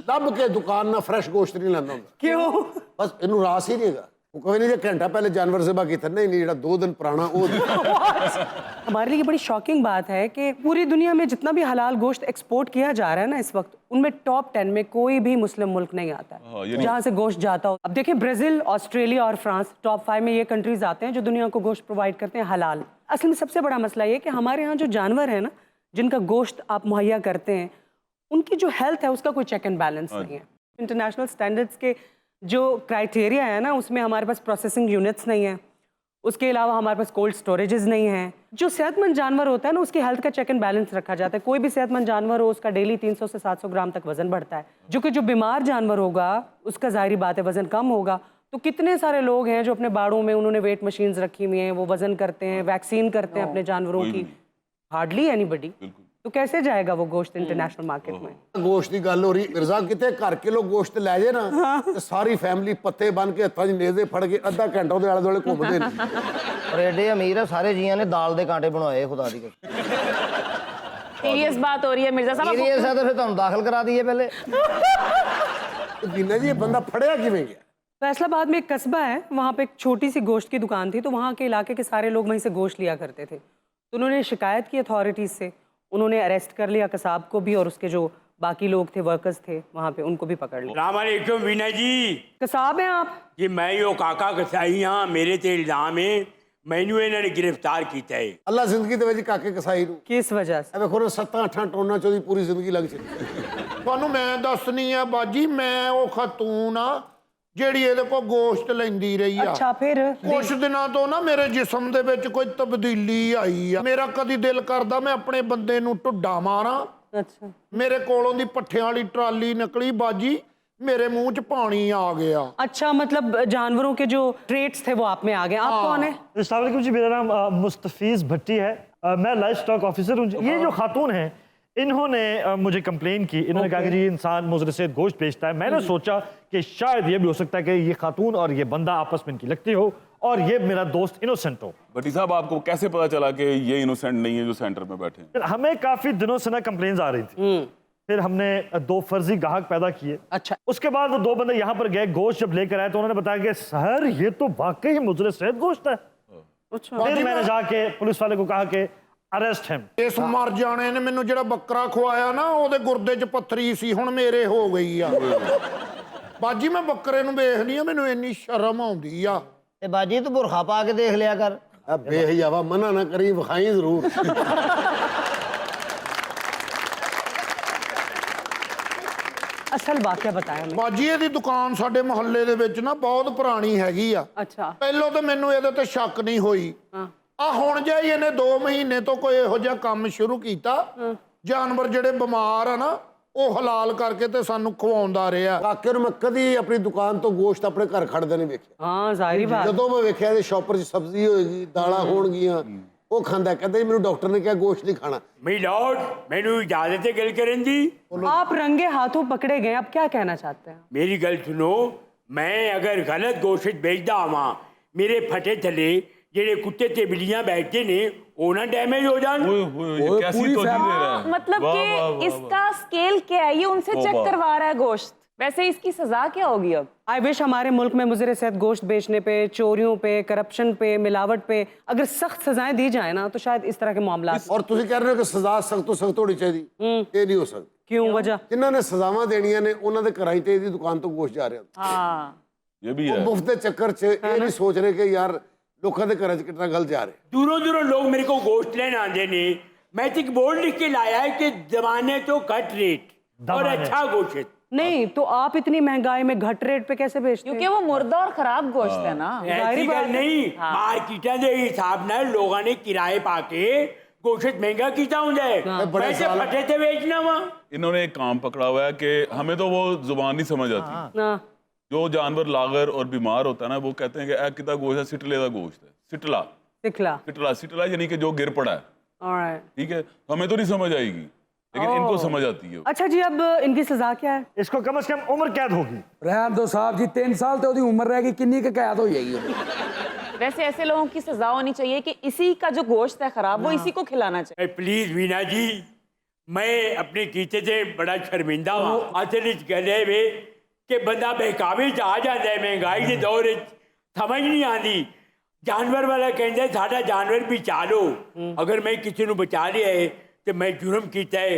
ਲੱਭ ਕੇ ਦੁਕਾਨ ਨਾਲ ਫਰੈਸ਼ ਗੋਸ਼ਤ ਨਹੀਂ ਲੈਂਦਾ ਹੁੰਦਾ। क्यों? ਬਸ ਇਹਨੂੰ ਰਾਸ ਹੀ ਨਹੀਂ ਹੈਗਾ। ਉਹ ਕੋਈ ਨਹੀਂ ਜੇ ਘੰਟਾ ਪਹਿਲੇ ਜਾਨਵਰ ज़िबा ਕੀਤਾ, नहीं नहीं, ਜਿਹੜਾ 2 दिन पुराना वो। हमारे लिए ये बड़ी शॉकिंग बात है कि पूरी दुनिया में जितना भी हलाल गोश्त एक्सपोर्ट किया जा रहा है ना इस वक्त, उनमें टॉप 10 में कोई भी मुस्लिम मुल्क नहीं आता हाँ, है जहाँ से गोश्त जाता हो। अब देखिए, ब्राज़ील, ऑस्ट्रेलिया और फ्रांस टॉप 5 में ये कंट्रीज आते हैं जो दुनिया को गोश्त प्रोवाइड करते हैं हलाल। असल में सबसे बड़ा मसला ये कि हमारे यहाँ जो जानवर हैं ना, जिनका गोश्त आप मुहैया करते हैं, उनकी जो हेल्थ है उसका कोई चेक एंड बैलेंस नहीं है। इंटरनेशनल स्टैंडर्ड्स के जो क्राइटेरिया है ना, उसमें हमारे पास प्रोसेसिंग यूनिट्स नहीं है, उसके अलावा हमारे पास कोल्ड स्टोरेजेस नहीं है। जो सेहतमंद जानवर होता है ना, उसकी हेल्थ का चेक एंड बैलेंस रखा जाता है। कोई भी सेहतमंद जानवर हो, उसका डेली 300 से 700 ग्राम तक वजन बढ़ता है, जो कि जो बीमार जानवर होगा उसका जाहिर बात है वजन कम होगा। तो कितने सारे लोग हैं जो अपने बाड़ों में उन्होंने वेट मशीन्स रखी हुई हैं, वो वजन करते हैं, वैक्सीन करते हैं अपने जानवरों की। Hardly anybody. तो कैसे जाएगा वो गोश्त इंटरनेशनल मार्केट में? ਗੋਸ਼ਤ ਦੀ ਗੱਲ ਹੋ ਰਹੀ, ਮਿਰਜ਼ਾ ਕਿਤੇ ਘਰ ਕਿਲੋ ਗੋਸ਼ਤ ਲੈ ਜੇ ਨਾ, ਤੇ ਸਾਰੀ ਫੈਮਿਲੀ ਪੱਤੇ ਬੰਨ ਕੇ ਹੱਥਾਂ 'ਚ ਨੇਜ਼ੇ ਫੜ ਕੇ ਅੱਧਾ ਘੰਟਾ ਉਹਦੇ ਆਲੇ ਦੁਆਲੇ ਘੁੰਮਦੇ ਨੇ। ਪਰ ਐਡੇ ਅਮੀਰ ਆ ਸਾਰੇ ਜੀਆਂ ਨੇ ਦਾਲ ਦੇ ਕਾਂਟੇ ਬਣਾਏ, ਖੁਦਾ ਦੀ कसम। सीरियस बात हो रही है मिर्जा साहब। सीरियस है तो फिर ਤੁਹਾਨੂੰ ਦਾਖਲ ਕਰਾ ਦਈਏ ਪਹਿਲੇ। ਵੀਨਾ ਜੀ, ਇਹ ਬੰਦਾ ਫੜਿਆ ਕਿਵੇਂ ਗਿਆ? फैसलाबाद में एक कस्बा है, वहाँ पे एक छोटी सी गोश्त की दुकान थी, तो वहाँ के इलाके के सारे लोग वहीं से गोश्त लिया करते थे। तो उन्होंने शिकायत की अथॉरिटीज़ से, उन्होंने अरेस्ट कर लिया कसाब को भी और उसके जो बाकी लोग थे, वर्कर्स थे वहाँ पे, उनको भी पकड़ लिया। सलामकुम वीना जी। कसाब हैं आप? जी मैं यो काका कसाई हाँ, मेरे ते इल्जाम है मैनू इन्होंने गिरफ्तार किया है। ਅੱਲਾ ਜ਼ਿੰਦਗੀ ਦੇ ਵਿੱਚ ਕਾਕੇ ਕਸਾਈ ਨੂੰ किस वजह से? ਇਹ ਵੇਖੋ ਨਾ, 7-8 ਟੋਨਾਂ ਚੋਂ ਦੀ ਪੂਰੀ ਜ਼ਿੰਦਗੀ ਲੱਗ ਚੁੱਕੀ। ਤੁਹਾਨੂੰ ਮੈਂ ਦੱਸਣੀ ਆ ਬਾਜੀ, ਮੈਂ ਉਹ ਖਤੂਨ ਆ ਜਿਹੜੀ ਇਹਦੇ ਕੋਲ ਗੋਸ਼ਤ ਲੈਂਦੀ ਰਹੀ ਆ। अच्छा, फिर? ਕੁਛ ਦਿਨਾਂ ਤੋਂ ਨਾ ਮੇਰੇ ਜਿਸਮ ਦੇ ਵਿੱਚ ਕੋਈ ਤਬਦੀਲੀ ਆਈ ਆ। ਮੇਰਾ ਕਦੀ ਦਿਲ ਕਰਦਾ ਮੈਂ ਆਪਣੇ ਬੰਦੇ ਨੂੰ ਢੁੱਡਾ ਮਾਰਾਂ। अच्छा। ਮੇਰੇ ਕੋਲੋਂ ਦੀ ਪੱਠਿਆਂ ਵਾਲੀ ਟਰਾਲੀ ਨਿਕਲੀ ਬਾਜੀ, ਮੇਰੇ ਮੂੰਹ 'ਚ ਪਾਣੀ ਆ ਗਿਆ। अच्छा, मतलब जानवरों के जो ट्रेट्स थे वो आप में आ गए। आप कौन है? अस्सलाम वालेकुम जी, मेरा नाम मुस्तफ़ीज़ भट्टी है। मैं लाइफ स्टॉक ऑफिसर हूँ। ये जो खातून है, इन्होंने मुझे कंप्लेन की। इन्होंने कहा कि जी इंसान मुज़र से गोश्त बेचता है। मैंने सोचा कि शायद ये भी हो सकता है कि ये खातून और ये बंदा आपस में इनकी लगती हो और ये मेरा दोस्त इनोसेंट हो। भट्टी साहब, आपको कैसे पता चला कि ये इनोसेंट नहीं है जो सेंटर में बैठे हैं? हमें काफ़ी दिनों से ना कंप्लेन्स आ रही थी। फिर हमने 2 फर्जी गाहक पैदा किए। अच्छा। उसके बाद वो 2 बंदे यहाँ पर गए, गोश्त जब लेकर आए तो उन्होंने बताया कि सर ये तो वाकई मुज़र सेहत गोश्त है। फिर मैंने जाके पुलिस वाले को कहा कि अरेस्ट हिम। ਇਸ ਮਰ ਜਾਣੇ ਨੇ ਮੈਨੂੰ ਜਿਹੜਾ ਬੱਕਰਾ ਖਵਾਇਆ ਨਾ, ਉਹਦੇ ਗੁਰਦੇ 'ਚ ਪੱਥਰੀ ਸੀ, ਹੁਣ ਮੇਰੇ ਹੋ ਗਈ ਆ। ਬਾਜੀ ਮੈਂ ਬੱਕਰੇ ਨੂੰ ਵੇਖਦੀ ਆ, ਮੈਨੂੰ ਇੰਨੀ ਸ਼ਰਮ ਆਉਂਦੀ ਆ। ਤੇ ਬਾਜੀ ਤੂੰ ਬੁਰਖਾ ਪਾ ਕੇ ਦੇਖ ਲਿਆ ਕਰ। ਆ ਬੇਹਯਾਵਾ, ਮਨਾ ਨਾ ਕਰੀ, ਵਿਖਾਈ ਜ਼ਰੂਰ। असल वाकया बताया मैं। ਬਾਜੀ ਇਹਦੀ ਦੁਕਾਨ ਸਾਡੇ ਮੁਹੱਲੇ ਦੇ ਵਿੱਚ ਨਾ ਬਹੁਤ ਪੁਰਾਣੀ ਹੈਗੀ ਆ। अच्छा। ਪਹਿਲਾਂ ਤਾਂ ਮੈਨੂੰ ਇਹਦੇ ਤੇ ਸ਼ੱਕ ਨਹੀਂ ਹੋਈ। ਆ ਹੁਣ ਜੇ ਇਹਨੇ 2 ਮਹੀਨੇ ਤੋਂ ਕੋਈ ਇਹੋ ਜਿਹਾ ਕੰਮ ਸ਼ੁਰੂ ਕੀਤਾ, ਜਾਨਵਰ ਜਿਹੜੇ ਬਿਮਾਰ ਆ ਨਾ, ਉਹ ਹਲਾਲ ਕਰਕੇ ਤੇ ਸਾਨੂੰ ਖਵਾਉਂਦਾ ਰਿਹਾ। ਕਾਕੇ ਨੂੰ ਮੈਂ ਕਦੀ ਆਪਣੀ ਦੁਕਾਨ ਤੋਂ ਗੋਸ਼ਤ ਆਪਣੇ ਘਰ ਖੜਦੇ ਨਹੀਂ ਵੇਖਿਆ। हाँ, जाहिर बात। ਜਦੋਂ ਮੈਂ ਵੇਖਿਆ ਇਹਦੇ ਸ਼ਾਪਰ 'ਚ ਸਬਜ਼ੀ ਹੋਏਗੀ, ਦਾਲਾਂ ਹੋਣਗੀਆਂ, ਉਹ ਖਾਂਦਾ, ਕਹਿੰਦਾ ਜੀ ਮੈਨੂੰ ਡਾਕਟਰ ਨੇ ਕਿਹਾ ਗੋਸ਼ਤ ਨਹੀਂ ਖਾਣਾ। मिलोड मैनू इजाजत है गल करन दी। आप रंगे हाथों पकड़े गए, आप क्या कहना चाहते हैं? मेरी गल सुनो, मैं अगर गलत गोश्त बेचदा आवां, मेरे फटे थले जेडे कुत्ते ते बिल्लियां बैठते ने वो ना डैमेज हो जान। ये कैसी तो दे रहा है। मतलब वाह, वाह, वाह, कि इसका स्केल क्या है, ये उनसे चेक वाह। करवा रहा है गोश्त। वैसे इसकी सजा क्या होगी अब? आई विश हमारे मुल्क में मुज़र सेहत गोश्त बेचने पे, चोरियों पे, करप्शन पे, मिलावट पे अगर सख्त सजाएं दी जाए ना तो शायद इस तरह के मामला। ਔਰ ਤੁਸੀਂ ਕਹਿ ਰਹੇ ਹੋ ਕਿ ਸਜ਼ਾ ਸਖਤ ਤੋਂ ਸਖਤ ਹੋਣੀ ਚਾਹੀਦੀ, ਇਹ ਨਹੀਂ ਹੋ ਸਕਦਾ। क्यों वजह? ਜਿਨ੍ਹਾਂ ਨੇ ਸਜ਼ਾਵਾਂ ਦੇਣੀਆਂ ਨੇ ਉਹਨਾਂ ਦੇ ਘਰਾਂ 'ਚ ਇਹਦੀ ਦੁਕਾਨ ਤੋਂ ਗੋਸ਼ਤ ਜਾ ਰਿਹਾ ਹੁੰਦਾ। हाँ, ये भी है। ਉਹ ਮੁਫਤ ਦੇ ਚੱਕਰ 'ਚ ਇਹ ਨਹੀਂ ਸੋਚ ਰਹੇ ਕਿ ਯਾਰ ਲੋਕਾਂ ਦੇ ਘਰਾਂ 'ਚ ਕਿੰਨਾ ਗਲਤ ਜਾ ਰਿਹਾ। दूरों दूरों लोग मेरे को गोश्त लेने आते ने। मैं तो एक बोर्ड लिख के लाया है कि जमाने तो घट रेट और दमाने। अच्छा गोश्त। नहीं तो आप इतनी महंगाई में घट रेट पे कैसे बेचते हैं? क्योंकि वो मुर्दा और खराब गोश्त है ना। ऐसी गल नहीं, मार्केटा के हिसाब नाल लोगों ने किराए पाके गोश्त महंगा किया होता है। बड़े वैसे साल- फटे थे बेचना वहाँ। इन्होंने एक काम पकड़ा हुआ है कि हमें तो वो जुबान नहीं समझ आती। ना जो जानवर लागर और बीमार होता है ना, वो कहते हैं कि ए कितना गोश्त है, सिटले का गोश्त है। सिटला सिखला। सिटला सिटला यानी कि जो गिर पड़ा है। ऑलराइट। ठीक है, हमें तो नहीं समझ आएगी लेकिन इनको समझ आती है। अच्छा जी, अब इनकी सजा क्या है? इसको कम से कम उम्र कैद होगी। रहन दो साहब जी, 3 साल तो ਉਹਦੀ ਉਮਰ रहेगी, किन्नी की कैद हो जाएगी। वैसे ऐसे लोगों की सजा होनी चाहिए कि इसी का जो गोश्त है खराब वो इसी को खिलाना चाहिए। प्लीज वीना जी, मैं अपने कीते से बड़ा शर्मिंदा हूँ। असल इस गल है वे कि बंदा बहकावे च आ जाता है महंगाई के दौर च, समझ नहीं आती। जानवर वाला कहता साडा जानवर भी चालो, अगर मैं किसी को बचा लिया है तो मैं जुर्म किया है,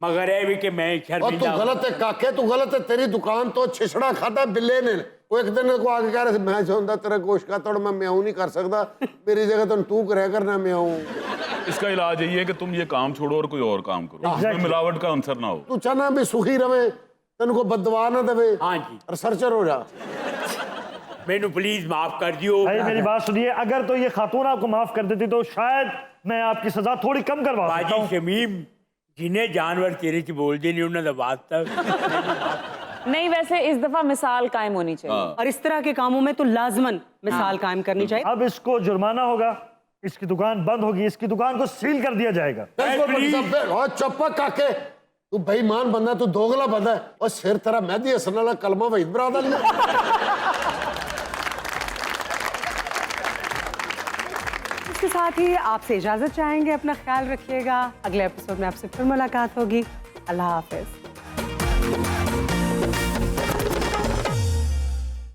मगर है भी कि मैं और तू शर्मिंदा हूं। गलत है काके, तू गलत है। तेरी दुकान तो छिछड़ा खाता बिल्ले ने। वो एक दिन को आके कह रहे थे मैं चाहता तेरा गोश्त का तोड़ मैं म्याऊं नहीं कर सकता, मेरी जगह तो तू करे करना म्याऊं। इसका इलाज यही है कि तुम ये काम छोड़ो और कोई और काम करो, इसमें मिलावट का अंसर ना हो। तू चाहना भी सुखी रवे, तेन को बदवा ना देवे। हाँ जी, रिसर्चर हो जा। मैनू प्लीज माफ कर दियो। भाई मेरी बात सुनिए, अगर तो ये खातून आपको माफ कर देती तो शायद मैं आपकी सजा थोड़ी कम करवा सकता बाजी हूं। शमीम, जिन्हें जानवर तेरे च बोलते नहीं उन्होंने वास्ता। नहीं, वैसे इस दफा मिसाल कायम होनी चाहिए। और इस तरह के कामों में तो लाजमन मिसाल कायम करनी चाहिए। अब इसको जुर्माना होगा, इसकी दुकान बंद होगी, इसकी दुकान को सील कर दिया जाएगा। चुप काके, तू बेईमान बंदा, तू दोगला बंदा है। और सिर तेरा मेहदी हसन वाला कलमा वहीद बरादर इसके साथ ही आपसे इजाजत चाहेंगे। अपना ख्याल रखिएगा। अगले एपिसोड में आपसे फिर मुलाकात होगी। अल्लाह हाफिज।